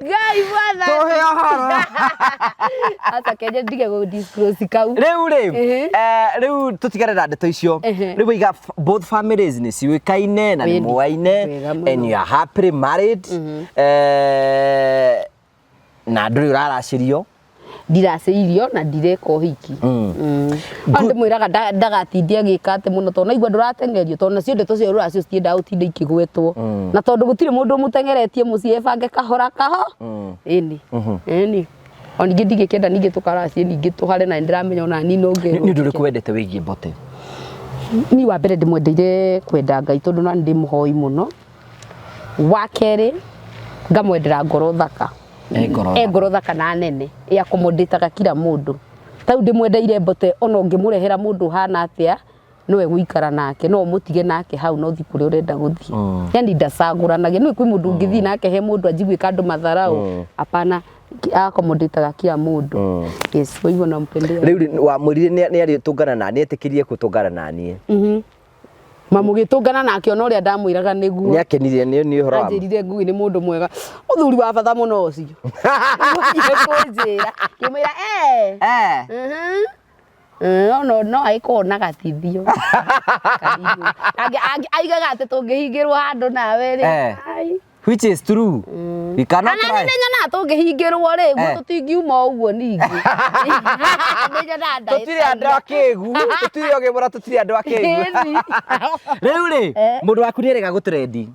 Gai bwana tohe horo ata kenye ndige go disclose kau riu tutigare na ndeto icio riu iga both families ni ciwikaine na ni muwaine and you are happily married na nduri uraracirio ndiraceirio na ndireka uhiki ande mwiraga ndagatindie gikate muno to na igwa nduratengerio to na cio ndeto cio ruracio citienda utinda ikigwetwo na tondu gutire mundu mutengeretie mucie ebange kahora kaho ini oningi ndigikenda ningi tukaracie ningi tuhare na ndiramenya ona ni no ngeru ni nduri kwendete wigie Mbote ni wa mbere ndimwendeire kwenda Ngai tondu na ndi muhoi muno wa keri ngamwendera ngoro thaka ngoro thaka na nene ya kumunditaga kila mundu tau ndimwendeire Mbote ona ngimurehera mundu hana atia no egwikara nake no mutige nake hau no thikuri urenda guthii yani ndacaguranagia no kwi mundu ngithi nake he mundu ajigwe kandu matharau apana akomoditaga kila mundu yes hivyo nampendea riu wa mwirire ni ari tungana na ni etikirie kutungana na nie mamugitungana nake ona uria ndamwiraga niguo ni akenirie ni horo anjirire Ngugi ni mundu mwega muthuri wa batha muno ucio kunjira kimwira no aikona gatithio aigaga ati tungihingirwo handu nawe ri which is true we cannot try ana nenya na tungihingirwo ri guo tutingiuma uguo ningi tutire andu akegu tutire ogimura tutire andu akegu riu ri mundu waku ni erega gutrendi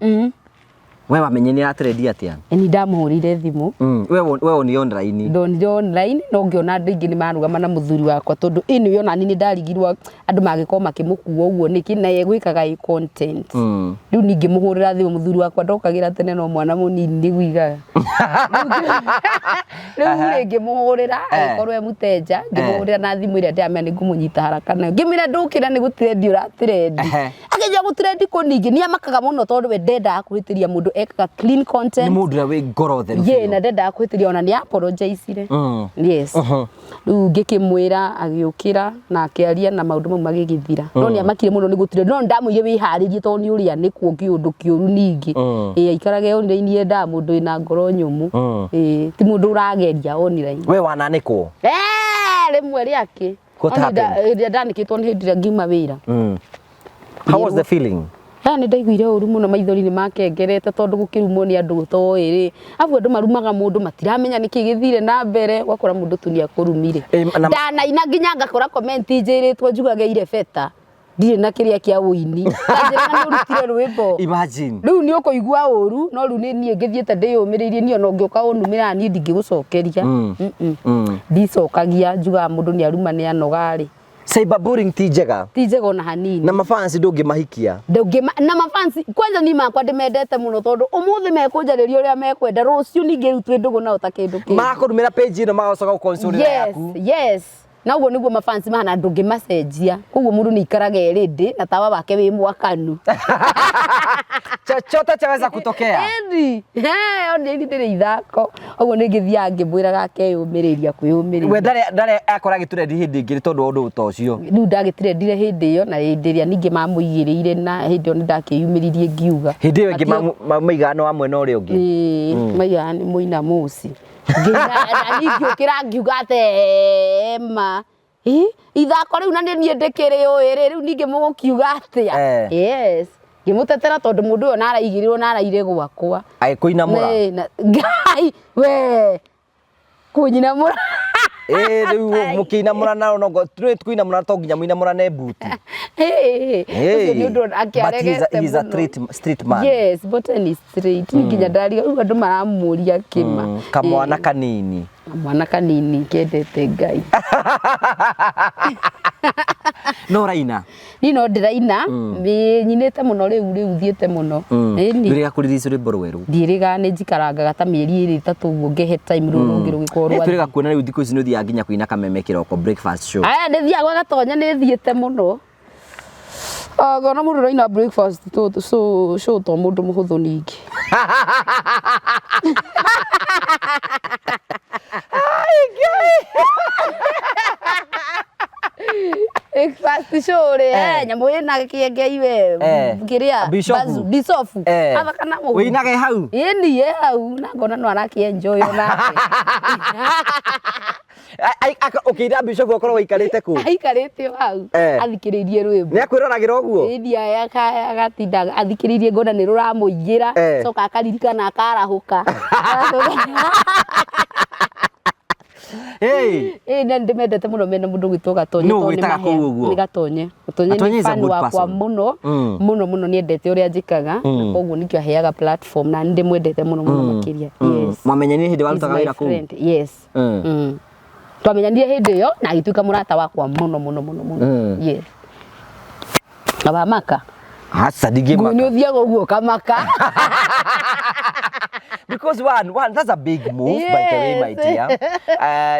we wamenye ni atrendi atia ni ndamuhurire thimu we ni online ndonire online no ngiona andu ingi ni marugama na muthuri wakwa tondu ini yo nani ni ndarigirwo andu magikoma makimukuwa uguo niki na yegwikaga content riu ningi muhurira thimu muthuri wakwa ndokagira tene no mwana munini ndigwigaga riu ringi muhurira agikorwo muteja ngimuhurira na thimu iria ndamenya ngumunyita haraka na ngimira ndukira ni gutirendi uratirendi akija gutirendi kuningi ni amakaga muno tondu we ndenda akuritiria mundu eka clean content ni mundu we ngoro theru ye na ndenda akwitiria ona ni apologize yes riu ngikimwira agiukira na akiaria na maundu mau magigithira no ni amakire muno ni gutire no ndamwire wiharirie to ni uria ni kuo kiundu kiuru ningi aikarage online enda mundu ina ngoro nyumu ti mundu urageria online we wananikwo rimwe riake ndanikitwo ni hindira ngima wira how was the feeling ni ndaiguire uru muno maithori-ini makengerete tondu gukirumwo ni andu toiri afu andu marumaga mundu matiramenya niki githire na mbere gwakora mundu tunia kurumire ndanaina nginya ngakora comment njiritwo njugageire beta ndire na kiria kia wini kanjira na urutire rwimbo imagine riu ni ukuigua uru no riu ni nie ngithiete ndiyumiririe ni ona ngioka unumira ni ndingigucokeria ndicokagia njuga mundu ni aruma ni anogari cyberbullying ti njega ona hanini na mafansi ndungi mahikia na mafansi kwanza ni makwa ndimendete muno tondu umuthi mekunjariria uria mekwenda rucio ningi riu twi ndugu na utakindu kingi makurumira page ino magacoka gukonsole yaku yes na uguo niguo mafansi mahana ndungimacenjia koguo mundu ni ikaraga ready na tawa wake wi mwakanu chochote chaweza kutokea endi oni ndire ithako uguo ningithia ngimwiraga akeyumiriria kwiyumiriria we ndare akora giturendi hindi ingiri tondu undu utocio riu ndagitirendire hindi iyo na hindi iria ningi mamuigiriire na hindi iyo ndakiyumiririe ngiuga hindi iyo ingi maigano amwe na uria ungi maiga ni muina muci ningi ukira ngiuga tema ithako riu na nie ndikiri uiri riu ningi mugukiuga atia yes gimutetera tondu mundu uyo naraigirirwo naraire gwakwa kuinamura ngai we kuinamura riu mukinamura na no kuinamura to nginya muinamura ne buti ni undu akiaregete he's a street man yes but ni street nginya ndariga uyu andu maramuria kima kamwana kanini mwana kanini kendete ngai no raina ni no ndiraina nyinete muno riu thiete muno ni ndiriga kuririca ri borweru ndiriga ni njikarangaga ta mieri 3 uguo ngehe time ruru gikorwa ni ndiriga kuona riu thiku ici ni thia nginya kuina kameme kiroko breakfast show aya ni thia gwa gatonya ni thiete muno gona mundu raina breakfast show to mundu muhuthu ningi breakfast show ri nyamu ina kiengei we kiria bisofu athakana mu weinage hau ni hau na ngona no arakienjoy ona ukira bisofu okorwo wikarite ku aikarite hau athikiririe rwimbo ni akwiranagira uguo ndia agatinda athikiririe ngona ni ruramuigira coka akaririkana akarahuka na ndimendete muno mena mundu gwitwo Gatonye no gwitaga ku uguo ni Gatonye ni fan wakwa muno muno niendete uria njikaga koguo nikio aheaga platform na ndimwendete muno makiria yes mwamenyani hindi warutaga wira ku yes twamenyanire hindi yo na agituika murata wakwa muno yes aba maka hasa digema ni uthiaga uguo kamaka because one that's a big move by the way my dear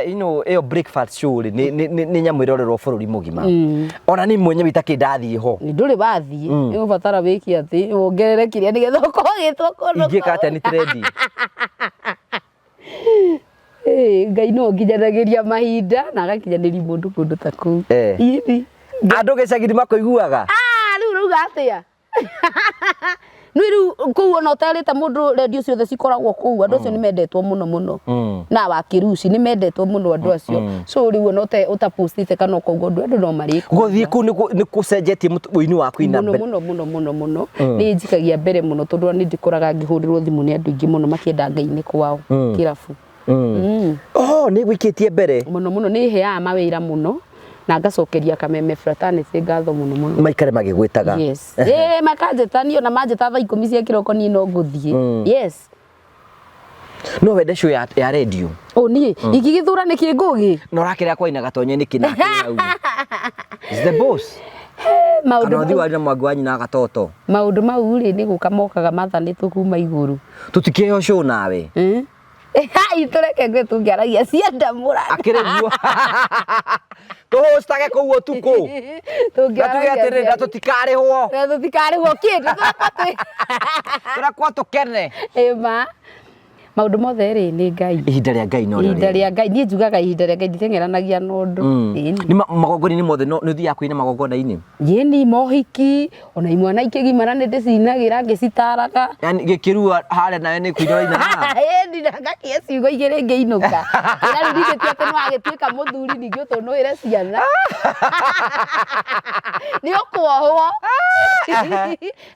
you know a breakfast show ni nyamwirorerwo bururi mugima ona ni mwenye bitaki ndathie ho ni nduri bathie ni ubatara wiki ati wongerere kiria nigetha ukogitwo kono ingika ati ni trendi ngai no nginyanagiria mahinda na agakinyaniria mundu kundu ta ku ithi andu gicagiri makoiguaga riu gatia Nwiru kuo no tarite mundu radio ciothe cikoragwo kuo andu acio ni mendetwo muno na wakiruci ni mendetwo muno andu acio so riu no te utapostite kana kuo andu no mari guthie ku ni kucenjetie muini waku ina muno ni njikagia mbere muno tondu ni ndikoraga ngihurirwo thimu ni andu ingi muno makienda ngai-ini kwao kirabu ni gwikitie mbere muno ni heaga mawira muno na ngacokeria kameme fraternity ngatho muno maikare magigwitaga yes makanjetanio na manjeta thaa 10 cia kiroko ni no nguthie yes no wende show ya radio ni igigithura ni kingugi no rakiria kwa ina Gatonye ni kina au is the boss maundu no thi wari na mwangu wanyu na gatoto maundu mau ri ni gukamokaga mathanitwo kuma iguru tutikeo show nawe itureke ngwe tungiaragia cienda mura akiriguo tuhostage ku utuku tungiaragia na tutikarihwo kindu turakwa tukene ema maundu mothe ri ni ngai ihinda ria ngai no ri ihinda ria ngai ni njugaga ihinda ria ngai nditengeranagia nondu ni magogoni ni mothe no thi yakwina magogona-ini ni mohiki ona imwana ikigimara ni ndicinagira ngicitaraga yani gikirua hare nawe ni kuinora ina ni ndagakia ciugo igiri ngiinuka ira ndigiti ati no agituika muthuri ningi utunuire ciana ni ukwohwo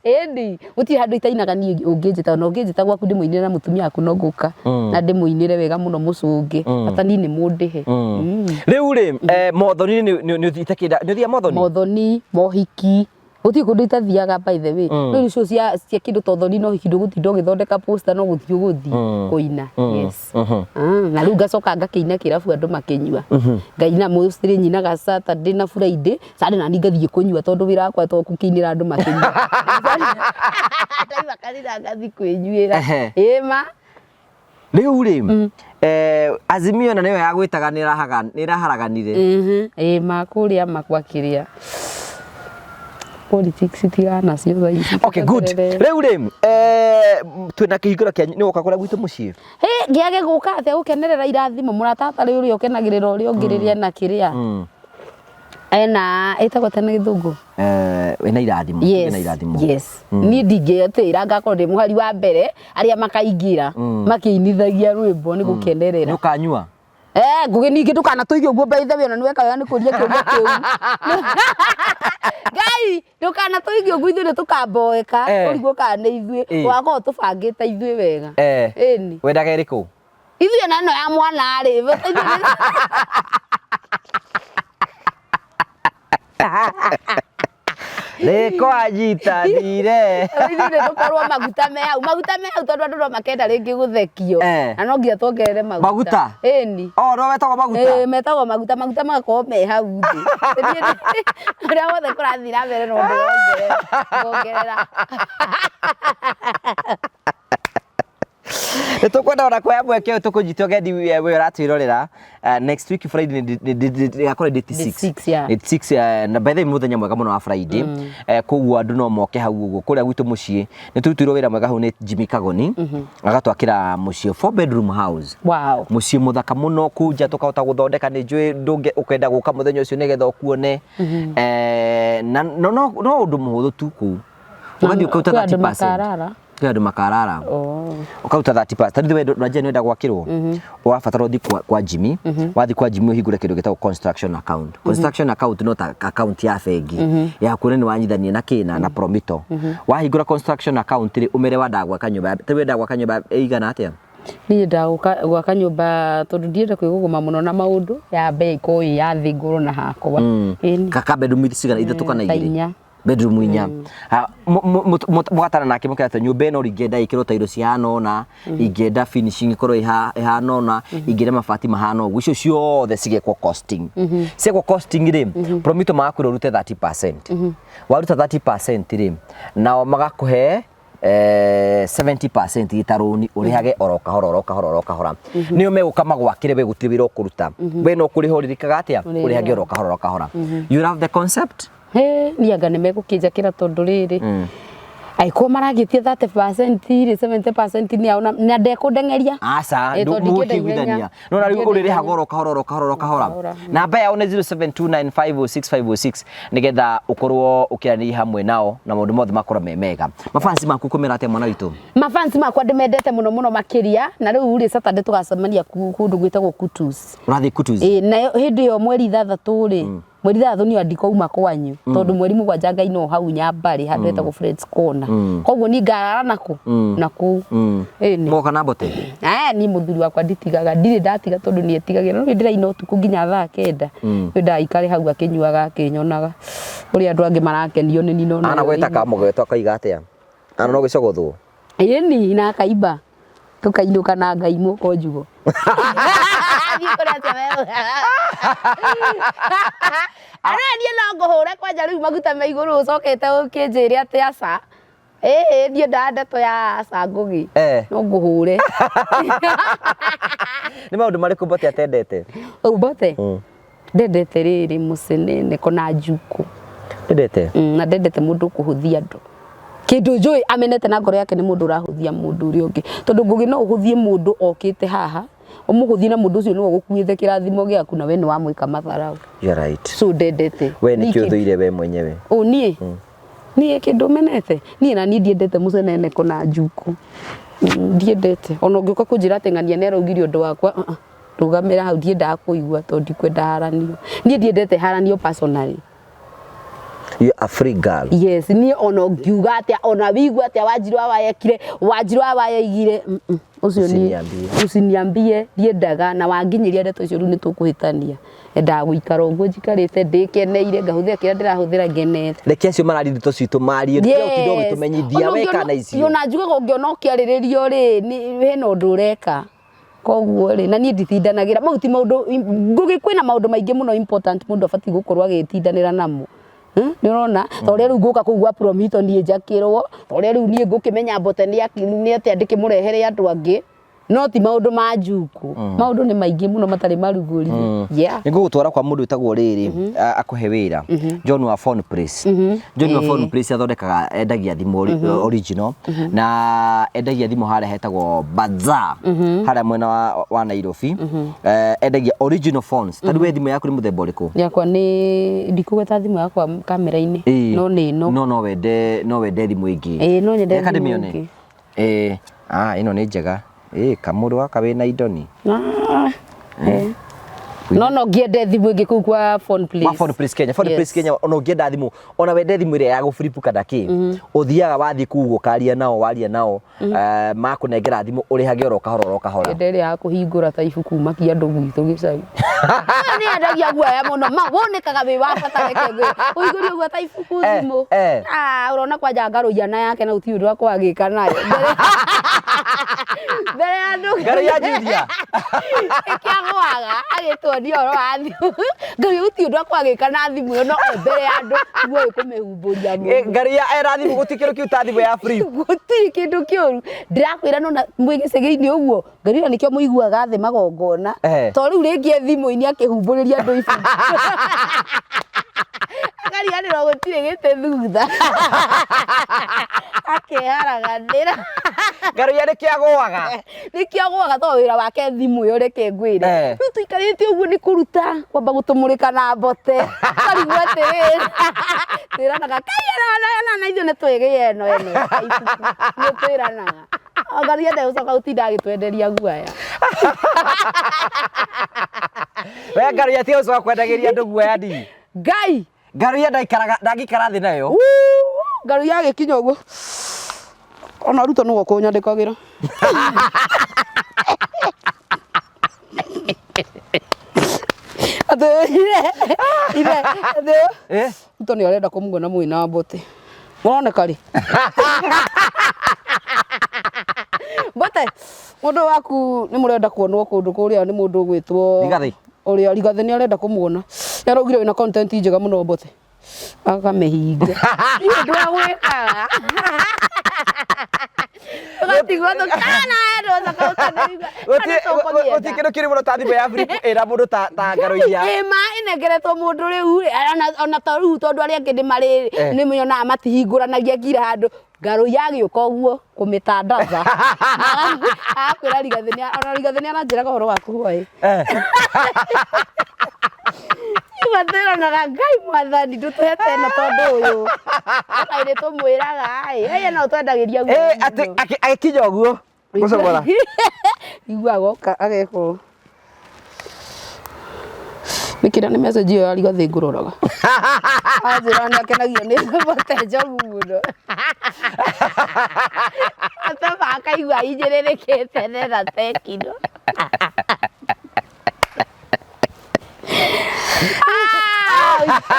endi uti handu itainaga ni unginjita no unginjita gwaku ndimuinire na mutumia aku no nguka na ndimuinire wega muno mucungi ata ni mundihe riu ri mothoni ni itakida ni thia mothoni mohiki uti kundu itathiaga by the way no cio cia kindu tothoni no kindu gutindo githondeka poster no guthio guthi kuina yes na riu ngacoka ngakiina kirabu andu makinyua ngaina mostly nyinaga Saturday na Friday Saturday na ningathie kunyua tondu wira wakwa to kukiinira andu makinyua ndaiba kanira ngathi kwinyuira ema Riu ri Azimio na niyo yagwitaga ni raharaganire makuria makwakiria politics tigana cio thaici. Okay, good. Riu ri twina kihingura kia ni woka kuria gwitu mucii ngiage guka atia gukenerera irathimo muratata riu ri ukenagirira uri ongiriria na kiria ena etagwo tena githungu wena irathimo yes ni ndingĩtĩra ngakorwo ndĩ mũhari wa mbere arĩa makaingira makĩinithagia rwĩmbo nĩ gũkenerera nĩũkanyua ngũgĩ ningĩ ndũkanatũige ũguo by the way, ona nĩweka wega nĩ kũria kĩũria kĩu Ngai ndũkanatũige ũguo ithuĩ nĩtũkamboeka ũrigwo kana nĩ ithuĩ wakorwo tũbangĩte ithuĩ wega ĩni wendaga ĩrĩkũ ithuĩ na ĩno ya mwana rĩ Niko ajitanire Ithire tukorwo maguta me hau tondu andu no makenda ringi guthekio na no ngia tuongerere maguta eni no metagwo maguta metagwo maguta magakorwo me hau thi uria wothe kurathira mbere no ndongerera tukwenda ona kwa mweke tukujitio gendi we uratwirorera next week Friday yakora date 6 na by the way muthenya mwega muno wa Friday koguo andu no moke hau uguo kuria gwitu mucii ni turutirwo wira mwega hau ni Jimmy Kagoni agatwakira mucii 4 bedroom house mucii muthaka muno kunja tukahota guthondeka ni njui ndunge ukenda guka muthenya ucio nigetha ukuone na no undu muhuthu tu ku ugathi ukauta 30% andu makarara ukauta 30%. Tari wewe unajua nienda gwakirwo urabatara uthi kwa Jimmy wathi kwa Jimmy uhingure kindu gitagwo construction account. Construction account no ta account ya bengi ya kureni wanyithanie na kina na Promito. Wahingura construction account ri umere wanda gwaka nyumba tari wenda gwaka nyumba igana atia ni nda gwaka nyumba tondu ndienda kwiguguma muno na maundu ya bei koi ya thiguru na hakwa kaka bedroom cigana ithatu kana igiri bedroom inya mugatana nake mukata nyumba ino ringenda ikiro tairo ciano na ingenda finishing ikoro ihana ona ingenda mabati mahana uguo icio ciothe cigekwo costing cigekwo costing ri Promito makuru rute 30% waruta 30% ri nao magakuhe 70% gitaruni urihage oro kahora niyo meguka magwakire we gutire wira ukuruta we no kuriho ririkaga atia urihage oro kahora you have the concept ni anga nä megåkänjakä tondu riri aiko maragitie 30% iri 70% ni auna na ndekå ndengeria aca ndukigithania no na riu urire hagoro kahora namba yao ni 0729506506 nigetha ukorwo ukirani hamwe nao na maundu mothe makora mega mafansi maku kumera atia mwana witu mafansi makwa ndimendete muno makiria na riu ri Saturday tugacemania kundu gwitagwo Kutus urathi Kutus na hindi yo mweri 3 ri mweri 3 ni andikouma kwanyu tondu mweri 7 Ngai no hau Nyambari handu etagwo Fred's Corner koguo ni ngarara naku eni moka na bote ni muthuri wakwa nditigaga ndire ndatiga tondu ni etigagira no ndiraina utuku nginya thaa 9 we ndaikare hau akinyuaga akinyonaga uri andu angi marakenio ni no ana gweta kamugeto akaiga atia ana no gicogothwo eni na kaimba tukainuka na Ngai muko njugo Arania no nguhure kwanja riu maguta me iguru ucokete ukinjire ati aca ndie ndeto ya aca ngugi no nguhure ni maundu mariku Bote atendete Bote ndendete riri mucenene kona njuku ndendete na ndendete mundu kuhuthia andu kindu njui amenete na ngoro yake ni mundu urahuthia mundu uri ungi tondu ngugi no uhuthie mundu okite haha umuguthie na mundu ucio no gukuithe kirathimo giaku na we ni wa mwika matharau you are right so ndendete we ni kiuthuire we mwenyewe nie kindu menete nie na ni ndiendete mucenene kona njuku ndiendete ona ngiuka kunjira atengania nero ngiri undu wakwa rugamira hau ndienda kuigua tondu kwenda haranio nie ndiendete haranio personally you are free girl yes ni ono ngiuga atia ona wigua atia Wanjiru awayekire Wanjiru awayeigire ucio ni usiniambie ndiendaga na wanginyiria ndeto icio ru ni tukuhitania enda guikara uguo njikarite ndikeneire ngahuthira kira ndirahuthira ngenete reke acio mararindito citu marie ndio gitumenyithia weka na icio yo na njuga ngiona ukiariririo ri ni hena undu ureka koguo ri na ni ndithindanagira mauti maundu ngugi kwina maundu maingi muno important mundu afati gukorwa agitindanira namo ni urona tore riu nguka kugua Promito nie njakirwo tore riu nie ngukimenya Bote ni ati andike murehere andu angi no ti maundu ma njuku maundu ni maingi muno matari maruguri yeah ngugutwara kwa mundu witagwo riri akuhe wira John wa Phone Place John wa Phone Place athondekaga endagia thimu original na endagia thimu hare hetagwo Bazaar hara mwena wa Nairobi endagia original phones tari we thimu yaku ni muthemba uriku yakwa ni ndikugweta thimu yakwa kamera-ini no ni no wende thimu ingi no nyende thimu ingi ino ni njega kamuru aka wina idoni no ngiende thimu ingi kuu kwa Phone Place Phone Place Kenya ono ngienda thimu ona wende thimu iria ya guflipu kada ki uthiaga wathi kuu ukaria nao waria nao makunengera thimu urihage oro kahora ndere ya kuhingura ta ibuku makia andu gwitu gicai ni endagia guaya muno wonekaga wi wa bata reke gwe uigurio gwa ta ibuku thimu urona kwa Ngaru yana yake na uti undu akwa agika nayo mbere andu Ngaru ya Julia ikiagwaga agitwonia oro wa thimu Ngaru uti undu akwa agika na thimu no mbere andu guo kumehumburia Ngaru ya era thimu gutikiro kiu ta thimu ya free gutiri kindu kiuru ndirakwira no mwigicege-ini uguo Ngaru nikio muiguaga thi magongona to riu ringi thimu-ini akihumburiria andu ibu akariganirwo gutiri gite thutha akeharaganira Ngaru ya nikiagwaga to wira wake thimu yo reke ngwire riu tuikarite uguo ni kuruta kwamba gutumurika na mbote karigwa atiriri twiranaga kairana ithuĩ nĩtwĩgĩe eno nĩtwĩranaga Ngaru ende gũcoka gũtinda agĩtwenderia guaya we Ngaru ya tiga gũcoka kwendagĩria andũ guaya ndi Ngai Ngaru ya ndangĩikara thĩ nayo Ngaru ya gĩkinya ũguo ona Ruto nĩwe kũnyandĩkagĩra Ruto nĩ arenda kũmuona mwĩna mbote muroneka rĩ mbote mundu waku ni murenda kuonwo kundu kuria ni mundu gwitwo Rigathi uria Rigathi ni arenda kumuona yarogire wina content njega muno mbote akamehinga ni ndu agwikaga Gatigwa to kana ero za kautaniga uti kiro kiri muno ta thimu ya free era mundu ta Ngaru ya ma inegeretwo mundu riu ona to riu tondu aria ngindi mari ni munyona matihinguranagia kira handu Ngaru ya giuka uguo kumitandaza akwira Rigathi ni aranjiraga horo waku hoi ibateranaga Ngai mwathani ndutuhete na tondu uyu akaire tumwiraga ai no twendagiria guo ati akikinya uguo gucogora iguaga ageko nikira ni message yo ya Rigathi nguroraga ajira ndakenagia ni mbote njogu muno ataba akaigua injiririkite nena tekino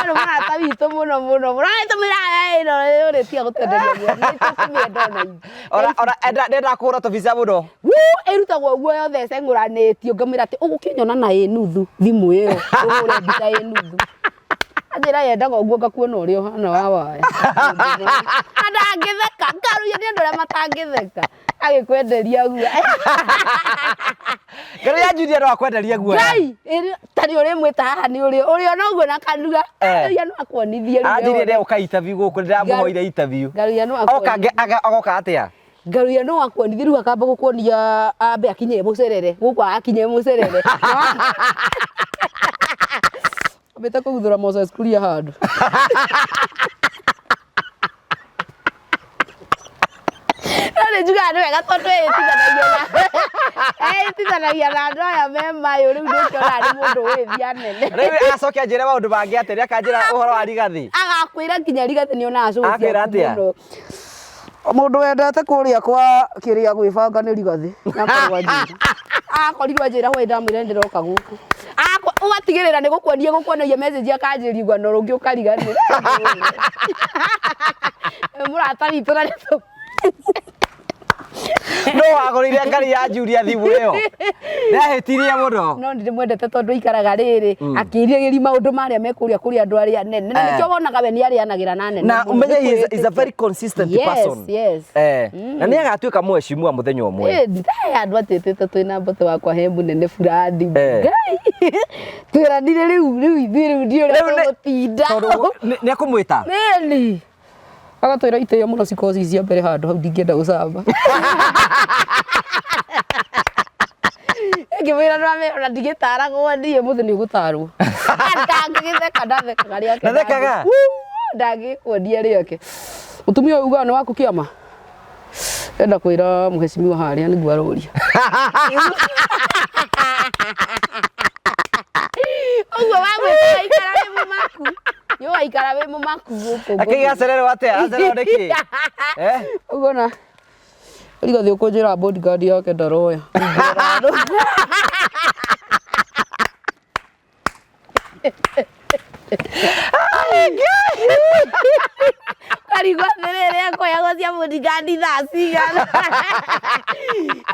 mwana tabito muno mwana tamira ino ore tia gutenderia nitukumienda ora ndenda kuhura tubisa muno erutagwo guo yothe cenguranitio ngamira ati ugukinyona na nuthu thimu iyo ure mbica nuthu ajira yendaga uguo ngakuona uria hana wawaya andangitheka Ngaru ya ni andu aria matangitheka agikwenderia guo Ngaru ya Julia no akwenderia guo Ngai tari uri mwita haha ni uri no guo na kanuga ya no akwonithie riu athire ndio ka interview guku ndamuhoire interview Ngaru ya no oka atia Ngaru ya no akwonithie riu akamba gukuonia ambe akinye mucerere guku akinye mucerere abeta kuguthura Moses Kuria handu none juga ndu wega tondu itithanagia na andu aya me mayo riu ndikiona ni mundu withia nene riu acokia njire maundu mangi atiri akanjira uhoro wa Rigathi agakwira nginya Rigathi ni ona acucia akwira atia mundu wendete kuria kwa kiria gwibanga ni Rigathi nakorwa njira akorirwa njira hwe ndamwire ndiroka guku ugatigirira ni gukuonia message akanjiria igwano rungi ukariganira murata witu na no agorire ngari ya Julia thimu iyo nehitirie muno no ndi mwendete tondu ikaraga riri akirigiri maundu maria mekuria kuri andu aria nene na nikio wonaga we ni ari anagira na nene na umenye is a very consistent person yes na ni agatuika mweshimua muthenya umwe ndai andu atitete twina mbote wakwa he munene furadi ngai twiranire riu ithiru ndio ria gutinda ni akumwita neni agatwira iteo muno cikoci cia mbere handu hau ndingenda gucamba ngimwira ndamera ndigĩtaragwo ndiĩ mũthĩ nĩ ũgũtarwo ndangĩgĩtheka ndathekaga rĩake ndathekaga ndangĩkuonia rĩake mũtumia ũyũ ugaga nĩ waku kĩama enda kwĩra mũhecimiwa harĩa nĩguo aroria ũguo wagwĩka ikara wĩ mũmaku yo aikara wĩ mũmaku gũkũ akĩgacererwo atĩa acererwo nĩkĩ ũguo na rigathi ũkũnjĩra bodyguard yake ndaroya karigwa thirire akoyagwo cia bodyguard thaa cigana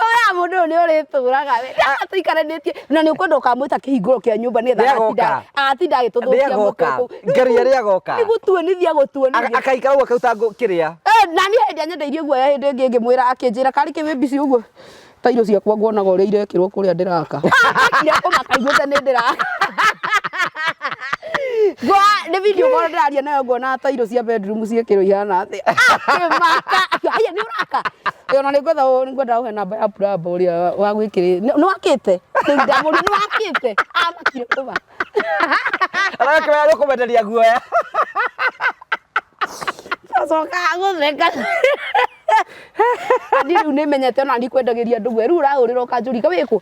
oya mundu ni urituraga we tuikaranĩtie na nĩ ũkwenda ũkamwĩta kĩhingũro kĩa nyũmba nĩgetha agatinda agĩtũthũkia mũtwe ngari arĩa agoka nĩgũtuonithia gũtuonithia akaikara ũguo akauta kĩrĩa na niĩ hĩndĩ anyendeirie guoya hĩndĩ ĩngĩ ngĩmwĩra akĩnjĩra karĩ kĩmĩmbici ũguo tairo ciakwa nguonaga ũrĩa irekĩrwo kũrĩa ndĩraka kire kũmakaiguĩte nĩ ndĩraka gwa nĩ video ngona ndĩraria nayo nguona tairo cia bedroom ciĩkĩrwo ihana atĩ akĩmaka haya nĩ ũraka ona nĩngwenda ũhe namba ya plumber ũrĩa wagwĩkĩrĩ nĩ wakĩte ndamũri nĩ wakĩte amakire kũba arakĩmenya nĩ kũmenderia guoya acoka gũtheka andi rĩu nĩmenyete ona ndikwendagĩria andũ we rĩu ũrahũrĩra ũkanjũrika wĩkũ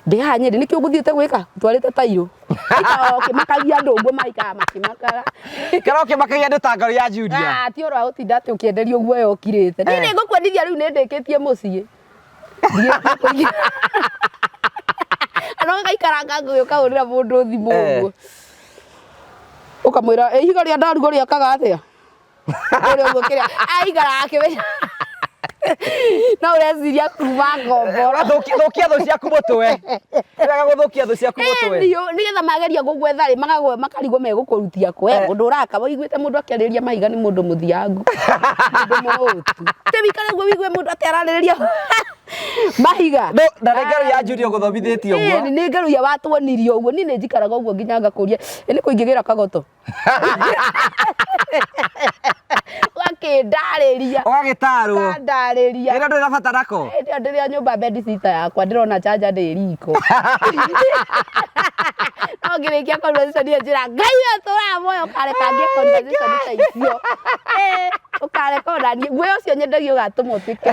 ndĩ haha Nyeri nĩkĩo ũgũthiĩte gwĩka twarĩte tairo ũkĩmakagia andũ ũguo maikaga makĩmakaga kana ũkĩmakagia andũ ta ngari ya Julia ti ũrĩa ũtinda atĩ ũkĩenderio guoya ũkirĩte niĩ nĩngũkwendithia rĩu nĩndĩkĩtie mũciĩ ano gaikaranga ngũyũ kahũrĩra mũndũ thimũ ũguo ũkamwĩra ihiga rĩa ndarugo rĩakaga atĩa ũrĩa ũguo kĩrĩa aigara akĩmenya no ũreciria kuma ngomboro thũkia thũ ciaku mũtwe wega gũthũkia thũ ciaku mũtwe nĩgetha mageria gũgwetha rĩ makarigwo megũkũrutia kwe mũndũ ũraka waiguĩte mũndũ akĩarĩrĩria mahiga nĩ mũndũ mũthiangu mũndũ mũũtu te wikare guo wigue mũndũ atararĩrĩria mahiga na nĩ ngaru ya Julia gũthomithĩtio ũguo nĩ ngaru ya watwonirio ũguo niĩ nĩnjikaraga ũguo nginya ngakũria nĩ kũingĩgĩra kagoto wakĩndarĩria ũgagĩtarwo ndarĩria ĩno ndĩra batara ko ndĩrĩa nyũmba bedsitter yakwa ndĩrona charger ndĩ riko no ngĩrĩkia conversation njĩra ngai wetũra moyo kareka ngĩ conversation ta icio ũkareka onanie guoya ũcio nyendagio gatũma ũtwĩke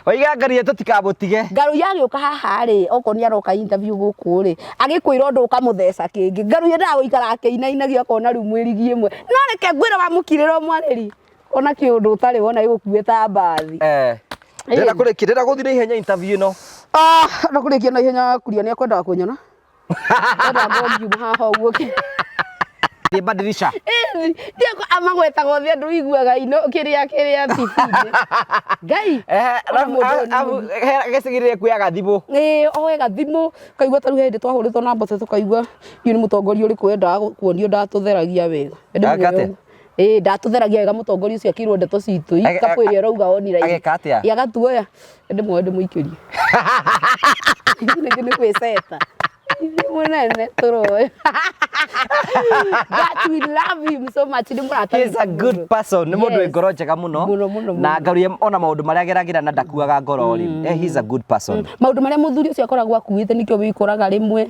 oiga ngari tũtikamũtige ngaru yagĩũka haha rĩ okorwo nĩ aroka interview gũkũ rĩ agĩkwĩra ũndũ ũkamũtheca kĩngĩ ngaru yendaga gũikara akĩinainagia akona rĩu mwĩrigi ĩmwe no reke ngwĩra wamũkirĩra mwarĩri ona kĩũndũ ũtarĩ wona gĩgũkuĩta mbathi ndĩra kũrĩkĩrĩra gũthiĩ na ihenya interview ĩno na kũrĩkia na ihenya kuria nĩ akwendaga kũnyona enda ngongiuma haha ũguo thiĩ badirisha ndiako amagwetaga othe andũ iguaga ino kĩrĩa TV-inĩ ngai gĩcigĩrĩre kuoyaga thimũ oe gathimũ kaigua ta rĩu hĩndĩ twahũrĩtwo na mbote tũkaigua iũ nĩ mũtongoria ũrĩkũ wendaga kuonio ndatũtheragia wega ndatũtheragia wega mũtongoria ũcio akĩrwo ndeto citũ ikabu ĩrĩa ũrauga onira agatuoya ndĩmũikĩrie nĩ gwĩceta munene turoe but we love him so much he's a good person nĩ mũndũ wĩ ngoro njega mũno na ngaru ona maũndũ marĩa ageragĩra na ndakuaga ngoro rĩ he's a good person maũndũ marĩa mũthuri ũcio akoragwo akuĩte nĩkĩo wĩkoraga rĩmwe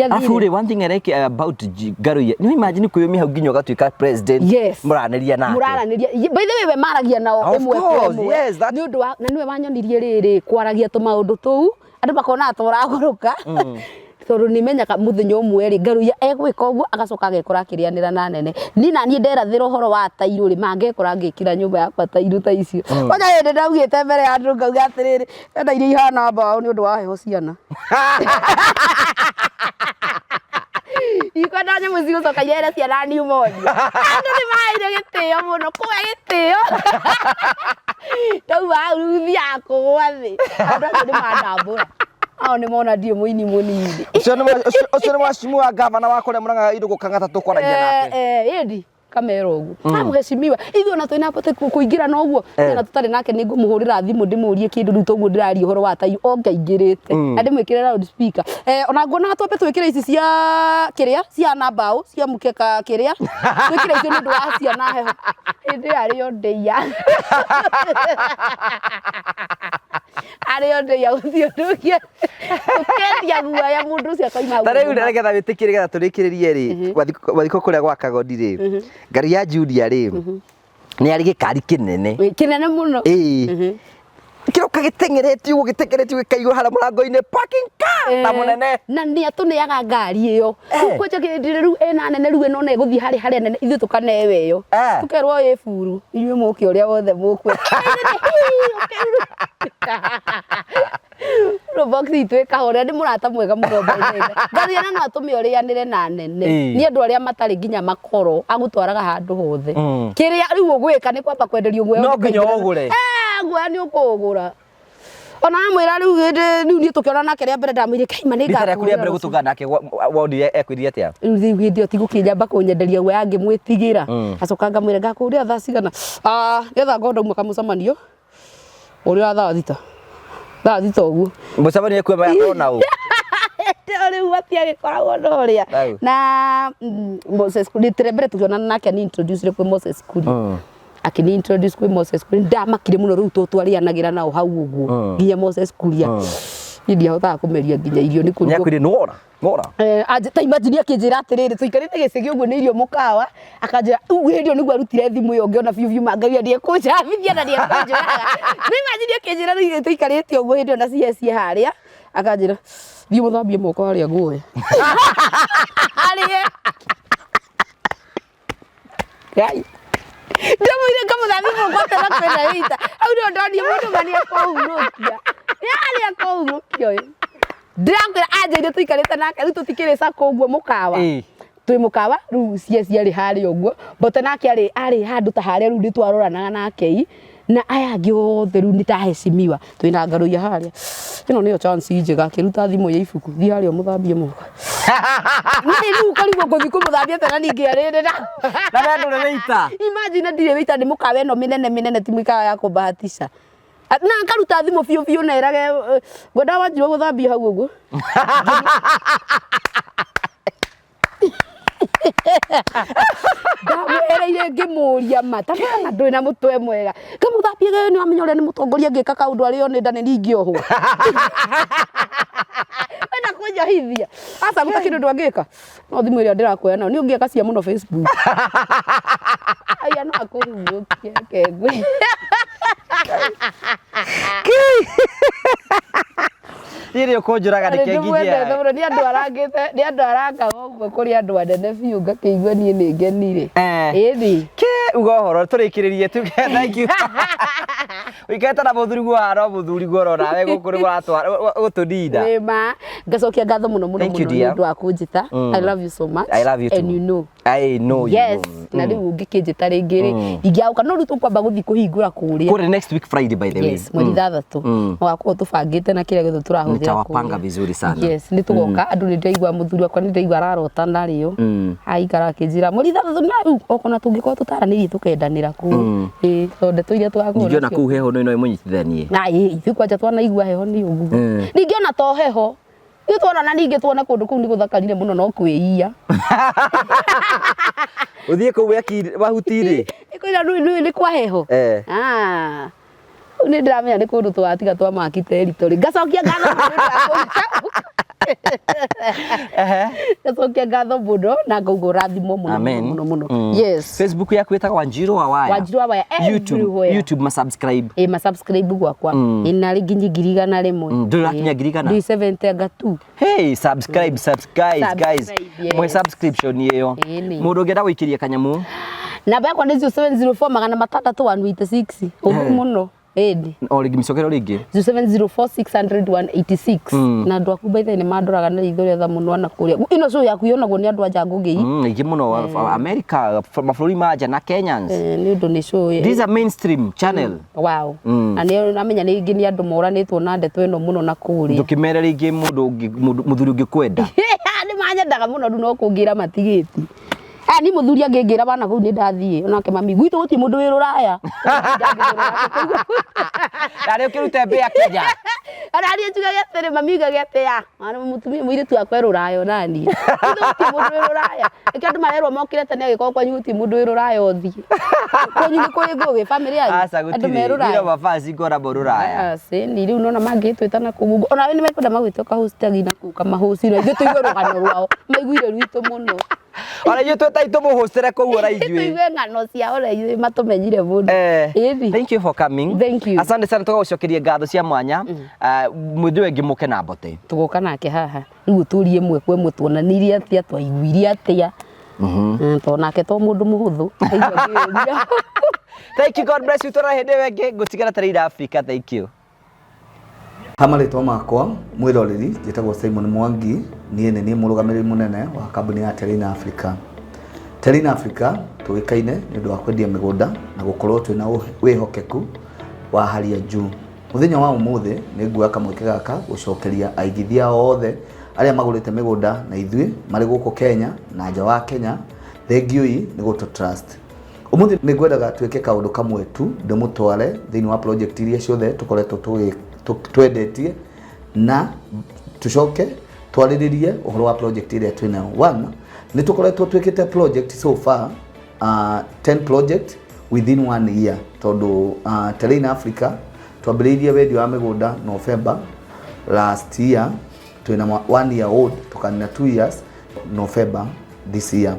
Afu one thing I like about Garuya, you imagine kuyumia hau nginya ugatuika president muranĩria nake. By the way we maragia nao ĩmwe kwa ĩmwe. Nĩ ũndũ wa na niwe wanyonirie rĩrĩ kwaragia tũmaũndũ tũu andũ makona atũragũrũka. Tondũ nĩmenyaga mũthenya ũmwe rĩ Garuya egwĩka ũguo agacoka agekora akĩrĩanĩra na nene. Ni na niĩ nderathĩra ũhoro wa tairũ rĩ mangekora ngĩkira nyũmba yakwa tairũ ta icio. Onya hĩndĩ ndaugĩte mbere ya andũ ngauga atĩrĩrĩ enda iria ihana mbaũ nĩ ũndũ wa heho ciana. Ikwenda nyamũ cigũcoka ihera ciana pneumonia. Andũ nĩ maheire gĩtĩo mũno kũhe gĩtĩo. Tau aruthi yako wathi. Andũ nĩ mandambũra. Ao nĩ mona ndirĩ mũini mũnini. Ũcio nĩ mwacimu wa gavana wa kũrĩa Mũrang'a Irũngũ Kang'ata tũkwaragia nake. Ĩndi kamera ũguo. Amũheshimiwa. Ithuĩ ona twĩna bata kũingĩra na ũguo. Na tũtarĩ nake nĩ ngũmũhũrĩra thimũ ndĩmũrie kĩndũ rĩu toguo ndĩraria ũhoro wa tayu ongaingĩrĩte. Na ndĩmwĩkĩre loud speaker. Ona nguona twambe twĩkĩre ici cia kĩrĩa cia nambao cia mũkeka kĩrĩa. Twĩkĩre icio nĩ ũndũ wa ciana heho. Hĩndĩ arĩ o ndeia. Arĩ o ndeia gũthiũrũkia. Tũkendia guoya mũndũ ũcio akaima. Ta rĩu nĩgetha wĩtĩkĩre getha tũrĩkĩrĩrie rĩ wathiko kũrĩa gwa Kagodi rĩ ngari ya Julia rĩ nĩ arĩ gĩkari kĩnene mũno kĩroka gĩtengereti ũguo gĩkaigwo harĩa mũrango-inĩ parking car na mũnene na nĩ atũneaga ngari ĩyo kwanja kĩndire rĩu ĩna nene rĩu ĩno nĩ gũthiĩ harĩa nene ithuĩ tũkanewe yo tũkerwo ĩ buru inyuĩ mũke ũrĩa wothe mũkwe Robox itweka hore ndi murata mwega mũno mbere ngari ĩno no atũmĩorĩanĩre na nene nĩ andũ arĩa matarĩ nginya makoro agũtwaraga handũ hothe kĩrĩa rĩu ũgwĩka nĩ kwamba kwenderio guoya no nginya ũgũre guoya nĩ ũkũgũra ona mwĩra rĩu niĩ tũkĩona nake rĩa mbere ndamwĩrire kaima nĩ ngakũra rĩa mbere gũtũngana nake wondire ekwĩrire atĩa rĩu hĩndĩ tigũkĩnyamba kũnyenderia guoya ngĩmwĩtigĩra acoka ngamwĩra ngakũrĩa thaa cigana getha ngondo umwe kamũcemanio ũrĩa thaa thita ũguo mũcemanio kwema yakoro na ũ rĩu matiagĩkoragwo na ũrĩa na Moses Kuri rĩa mbere tũkĩonana nake ni introduce kwĩ Moses Kuri akini introduce kwĩ Moses Kuri ndamakire mũno rĩu tũtwarianagĩra nao hau ũguo nginya Moses Kuri ndiahotaga kũmeria nginya irio nĩ kũrigwo nĩakwĩrĩ nora ta imagine akĩnjĩra atĩrĩrĩ tũikarĩte gĩcagi ũguo nĩ irio mũkawa akanjĩra hĩndĩ nĩguo arutire thimũ ĩyo ngĩona biũ mangaria ndiekũnjabithia na ndiekũnjũraga nĩ imagine akĩnjĩra rĩu tũikarĩte ũguo hĩndĩ ona ciĩ harĩa akanjĩra thiĩ mũthambie moko harĩa guoya harĩa gai ndamwĩre ngamũthambia moko atĩ na kwenda rita au ndio ndonire mũndũ ngania kũhurũkia yarĩa kũhurũkia ũyũ ndĩrakwĩra anjĩire tũikarĩte nake rĩu tũtikĩrĩ sako ũguo mũkawa twĩ mũkawa rĩu ciarĩ harĩa ũguo mbote nake arĩ handũ ta harĩa rĩu nĩtwaroranaga nake na aya angĩ othe rĩu nĩtaheshimiwa twĩna ngaroia harĩa ĩno nĩyo chance njega akĩruta thimũ ya ibuku thiĩ harĩa mũthambie moko rĩu karigwo ngũthiĩ kũmũthambia tena ningĩ arĩrĩ na ndũrĩ wĩita imagine ndirĩ wĩita nĩ mũkawa ĩno mĩnene ti mũikawa ya kũbahatisha na karuta thimũ biũ na erage ngwenda wanjirwo gũthambia hau ũguo ndamwereire ngĩmũria mata na ndũrĩ na mũtwe mwega ngamũthambia nĩ wamenya ũrĩa nĩ mũtongoria ngĩka kaũndũ arĩ o nĩ nda nĩ ningĩohwo wena kũnjohithia aca gũta kĩndũ ndwangĩka no thimũ ĩrĩa ndĩrakuoya nayo nĩ ũngĩaka cia mũno Facebook aya no akũhurũkia kengwe Iri ũkũnjũraga nĩkĩngigia nĩ andũ arangaga ũguo kũrĩ andũ anene biũ ngakĩigua niĩ nĩ ngenire ĩni uga ũhoro tũrĩkĩrĩrie tuge thank you ũikete na mũthuri guo mũthuri guo rona we gũkũ rĩ gũtũnina wĩma ngacokia ngatho mũno nĩ ũndũ wa kũnjĩta I love you so much I love you too and you know I know you yes na rĩu ũngĩkĩnjĩta rĩngĩ rĩ ingĩauka no rĩu tũkwamba gũthiĩ kũhingũra kũrĩa next week Friday by the way yes mweri 3 mũgakorwo tũbangĩte na kĩrĩa gĩothe tũrahũthĩra nitawapanga vizuri sana yes nĩ tũgoka andũ nĩ ndaigua mũthuri wakwa nĩ ndaigua ararota narĩo aikara akĩnjĩra mweri 3 na rĩu okona tũngĩkorwo tũtaranĩrie tũkendanĩra kũu tondũ ndeto iria twakorwo ningĩ ona kũu heho no ĩmũnyitithanie ithuĩ kwanja twanaigua heho nĩ ũguo ningĩ ona to heho ithuĩ twonana ningĩ tuone kũndũ kũu nĩ gũthakarire mũno no kwĩia ũthiĩ kũu wahuti-rĩ nĩ kwa heho nĩ ndĩramenya nĩ kũndũ twatiga twamaki territory ngacokia ngatho ngacokia ngatho mũno na ngauga rathimwo mũno yes Facebook yaku ĩtagwo Wanjiru wa Waya YouTube subscribe subscribe gwakwa ina rĩngĩ ngiri 100 ndĩrakinya ngiri 100 272 hey subscribe guys mwe subscription ĩyo mũndũ ũngĩenda gũikĩria kanyamu namba yakwa nĩ 0704 686 ũguo mũno Edi. O ringi micokero ringi 0704600186 na andu aku baitha ni mandoraga na itho ria muno na kuria ino so yaku yonagwo ni andu anja ngugi ingi muno America mabũrũri ma nja na Kenyans ni undu ni show this is a mainstream channel wow na ni amenya ni ingi ni andu moranitwo na ndeto ino muno na kuria ndukimere ringi muthuri ungi kwenda ni manyendaga muno ndu no kungira matigiti ni muthuri angingira bana kuu ni ndathie onake mami gwitu guti mundu wi ruraya ari ukirute mbia Kenya arari njugaga atere mami ugaga atea ana mutumia muiritu akwe ruraya nani guti mundu wi ruraya ikandu marerwo mokire tene agiko kwa nyuti mundu wi ruraya othi konyu ni kuri ngugi family yanyu andu me ruraya ira mafasi ngora bo ruraya ni riu nona mangitwita na kumungo ona we ni mekwenda magwitwo ka hostagi na kuka mahosi na ithu tuigwe rugano rwao maiguire rwitu muno Ora you tweta ito muhostere ko ora ijui. Tuigwe ngano cia ora ijui matumenyire muno. Thank you for coming. Thank you. Asante sana tugagucokeria ngatho cia mwanya. Mwithu wengi muke na mbote. Tugoka nake haha. Riu turie mwe kwe mutwonanirie atia twaiguire atia. Tonake to mundu muhuthu. Thank you, God bless you. Tora hende wengi gutigara Terina Africa. Thank you. Hamarĩtwa makwa mwĩroreri njĩtagwo Simon Mwangi niĩ nĩ mũrũgamĩrĩri mũnene wa kambuni ya Terina Africa. Terina Africa tũĩkaine nĩ ũndũ wa kwendia mĩgũnda na gũkorwo twĩna wĩhokeku wa hali ya juu. Mũthenya wa ũmũthĩ nĩ nguoya kamweke gaka gũcokeria aigithia othe arĩa magũrĩte mĩgũnda na ithuĩ marĩ gũkũ Kenya na nja wa Kenya. Thengiũi nĩ gũtũ trust. Ũmũthĩ nĩ ngwendaga twĩke kaũndũ kamwe tu ndĩmũtware thĩinĩ wa project iria ciothe tũkoretwo twendetie na tucoke twarĩrĩrie ũhoro wa project iria twĩnayo. One nĩ tũkoretwo twĩkĩte project so far 10 project within 1 year tondũ Terina Africa twambĩrĩirie wendia wa mĩgũnda November last year, twĩna 1 year old tukanina 2 years November this year.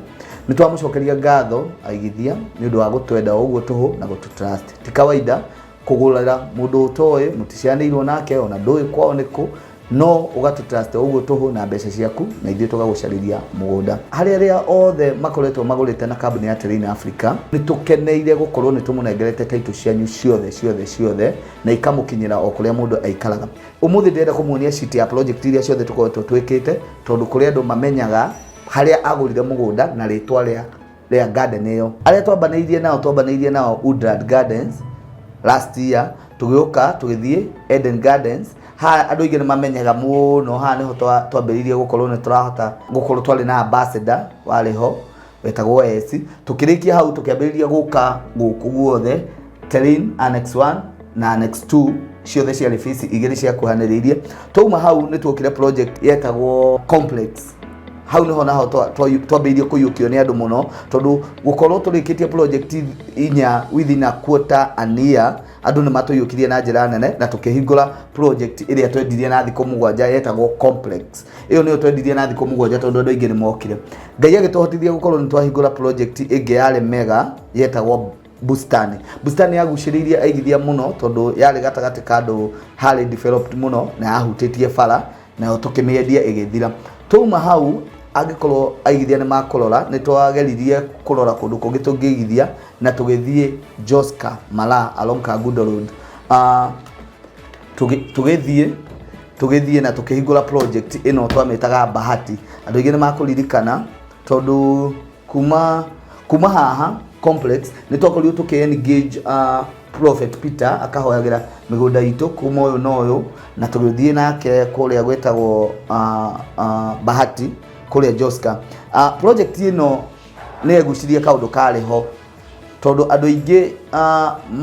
Nĩ twamũcokeria ngatho aigithia nĩ ũndũ wa gũtwenda ũguo tũhũ na gũtũtrust. Ti kawaida kugurira mundu utoe muticianirwo nake ona ndui kwao niku no ugatutrust uguo tuhu na mbeca ciaku na ithuĩ tugagucariria mugunda. Harĩ arĩa othe makoretwo magũrĩte na kambuni ya Terina Africa nĩ tũkeneire gũkorwo nĩ tũmũnengerete title cianyu ciothe na ikamũkinyĩra o kũrĩa mũndũ aikaraga. Ũmũthĩ ndĩrenda kũmuonia sheet ya project iria ciothe tũkoretwo twĩkĩte tondũ kũrĩ andũ mamenyaga harĩa agũrire mũgũnda na rĩtwa rĩa garden ĩyo. Arĩa twambanĩirie nao Woodland Gardens last year tugioka tugithie Eden Gardens. Ha andu aingĩ nĩ mamenyaga muno ha niho twambĩrĩirie gũkorwo nĩ tũrahota gũkorwo twarĩ na ambassador warĩho wetagwo Esi. Tukĩrĩkia hau tukĩambĩrĩria gũka gũkũ guothe Terina Annex 1 na Annex 2 ciothe ciarĩ phase igĩrĩ cia kuhanĩrĩirie. Twauma hau nĩ twokire project yetagwo Complex. Hau niho naho twambĩrĩirie kũiyũkio nĩ andũ mũno tondũ gũkorwo tũrĩkĩtie project inya within a quarter an year andũ nĩ matũiyũkirie na njĩra nene na tũkĩhingũra project ĩrĩa twendirie na thikũ 7 yetagwo Complex. Ĩyo nĩyo twendirie na thikũ 7 tondũ andũ aingĩ nĩ mokire. Ngai agĩtũhotithia gũkorwo nĩ twahingũra project ĩngĩ yarĩ mega yetagwo Bustani. Bustani yagucĩrĩirie aigithia mũno tondũ yarĩ gatagatĩ ka andũ harĩ developed mũno na yahutĩtie bara na tũkĩmĩendia ĩgĩthira. Twauma hau angĩkorwo aigithia nĩ makũrora nĩ twageririe kũrora kũndũ kũngĩ tũngĩigithia na tũgĩthiĩ Joska Mala along Kagundo Road. Tũgĩthiĩ na tũkĩhingũra project ĩno twamĩtaga Bahati. Andũ aingĩ nĩ makũririkana tondũ kuma haha Complex nĩ twakorirwo tũkĩ-engage Prophet Peter akahoyagĩra mĩgũnda itũ kuma ũyũ na ũyũ na tũgĩthiĩ nake kũrĩa gwĩtagwo Bahati kũrĩa Joska. Project ĩno nĩ egucirie kaũndũ karĩho tondũ andũ aingĩ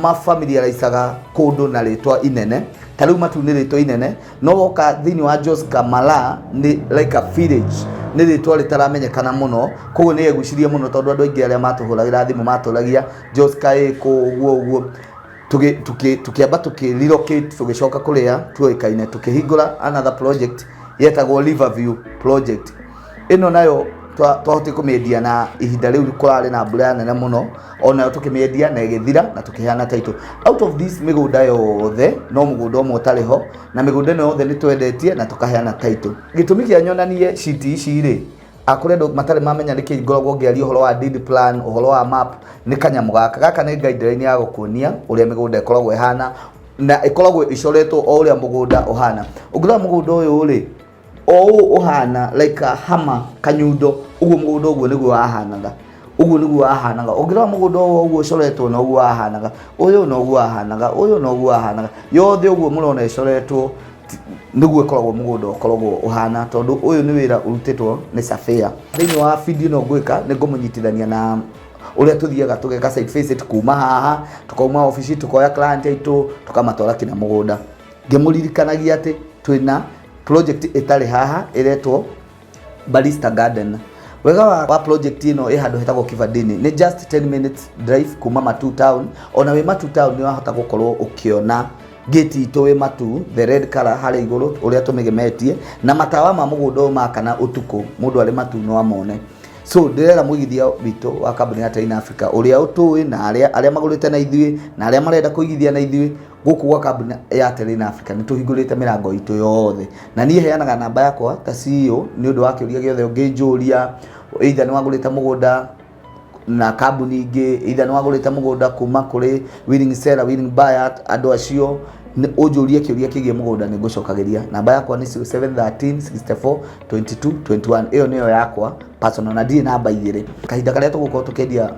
mafamiliarizaga kũndũ na rĩtwa inene. Ta rĩu Matu nĩ rĩtwa inene no woka thĩinĩ wa Joska Mala nĩ like a village, nĩ rĩtwa rĩtaramenyekana mũno, koguo nĩ egucirie mũno tondũ andũ aingĩ arĩa matũhũragĩra thimũ matũragia Joska ĩkũ ũguo tukiamba tukirelocate tugicoka kuria tuoikaine tukihingura another project yetagwo Riverview project. Ino nayo twahoti kumendia na ihinda riu kurari na mbura nene muno ona tukimiendia na igithira na tukiheana title. Out of this migunda yothe no mugunda umwe utariho na migunda ino yothe ni twendetie na tukaheana title. Gitumi kia nyonanie sheet ici ri akure ndo matare mamenya niki ngoragwo ngiaria uhoro wa deed plan, uhoro wa map ni kanyamu gaka nĩ guideline ya gukuonia uria migunda ikoragwo ihana na ikoragwo icoretwo o uria mugunda uhana ungirora mugunda uyu ri o uhana like a hammer kanyundo uguo mugunda uguo niguo ahanaga uguo niguo ahanaga ungirora mugunda uguo icoretwo na uguo ahanaga uyu no uguo ahanaga uyu no uguo ahanaga yothe uguo murona icoretwo niguo ikoragwo mugunda ukoragwo uhana tondu uyu ni wira urutitwo ni Safia thiini wa video no gwika ni ngumunyitithania na uria tuthiaga tugeka site visit kuma haha tukauma office tukoya client aitu tukamatwara kina mugunda ngimuririkanagia ati twina project itari haha iretwo Balista Garden wega wa project ino handu hetagwo Kivandini ni just 10 minutes drive kuma Matu town ona we Matu town ni wahota gukorwo ukiona gate itu we Matu the red color hali iguru uria tumigemetie na matawa ma mugunda makana utuku mundu ari Matu no amone so ndirera mwigithia bitu wa kambuni ya Train Africa uria utui na aria magurite na ithui na aria marenda kuigithia na ithui guku gwa kambuni ya Train Africa ni tuhingurite mirango itu yothe na nie heanaga namba yakwa ta CEO ni undu wa kiuria giothe unginjuria either ni wagurite mugunda na kambuni ingi either ni wagurite mugunda kuma kuri willing seller willing buyer andu acio ujurie kiuria kigie mugunda ni ngucokagiria namba yakwa ni 0713642221 iyo niyo yakwa personal na ndie namba igire kahinda karia tugukorwo tukendia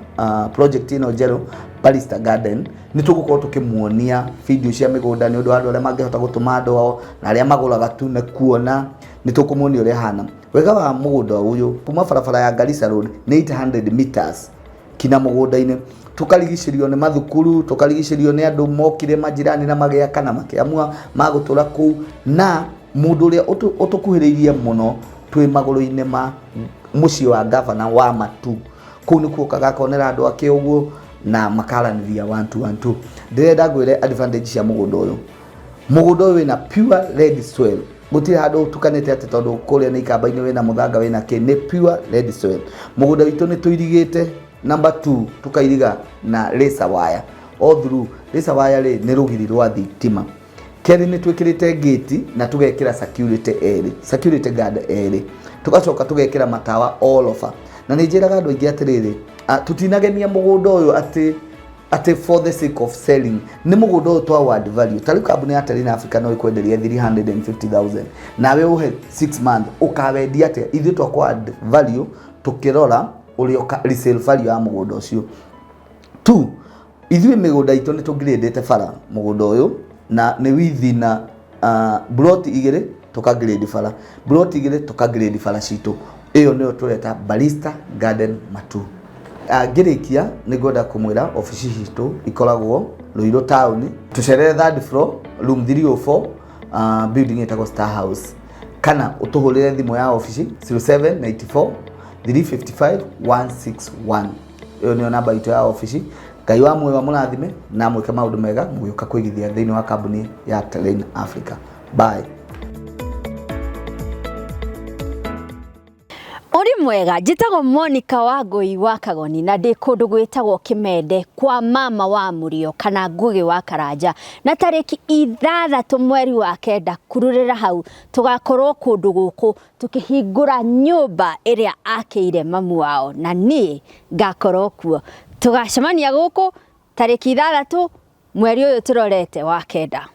project ino njeru Balista Garden ni tugukorwo tukimuonia video cia migunda ni undu andu aria mangihota gutuma andu ao na aria maguraga tu na kuona ni tukumuonia uria hana wega wa mugunda uyu kuma barabara ya Garissa Road ni 800 meters kina mugunda-ini tukarigicirio ni mathukuru tukarigicirio ni andu mokire majirani na magia kana makiamua magutura ku na mundu uria utukuhiririe muno twi maguru-ini ma muci wa governor wa Matu ku ni ku kagakonera andu ake uguo na makaranithia 112 ndirenda ngwire advantage cia mugunda uyu wina pure red soil gutire handu tukanite ati tondu kuria ni ikamba-ini wina muthanga wina ki ni pure red soil mugunda witu ni tuirigite number 2 tukairiga na laser wire all through laser wire ri ni rugiri rwa thitima keri ni twikirite gate na tugekira security guard eri tugacoka tugekira matawa all over na ni njiraga andu aingi atiriri tutinagenia mugunda uyu ati for the sake of selling ni mugunda uyu twa add value tari kambuni ya Train Africa no ikwenderia 350,000 nawe uhe 6 month ukawendia atia ithu twa add value tukirora urio resale value ya mugunda ucio 2 ithui migunda itu ni tungirendete bara mugunda uyu na ni withi na plot igire tukagrade bara plot igire tukagrade bara citu iyo niyo tureta Balista Garden Matu ngirikia ni ngoda kumwira office citu ikoragwo Ruiru town tucerere 3rd floor room 304 building itagwo Star House kana utuhurire thimu ya office 0794 355 161 iyo niyo namba itu ya office Ngai wa mwe wa murathime na mwike maundu mega mugioka kuigithia thiini wa kambuni ya Train Africa bye Uri mwega njitagwo Monica Wangui wa Kagoni na ndi kundu gwitagwo Kimende kwa mama wa Murio kana Ngugi wa Karanja na tariki 6 mweri wa kenda kururira hau tugakorwo kundu guku tukihingura nyumba iria akeire mamu wao na ni ngakorwo kuo tugacemania guku tariki 6 mweri uyu turorete wa kenda.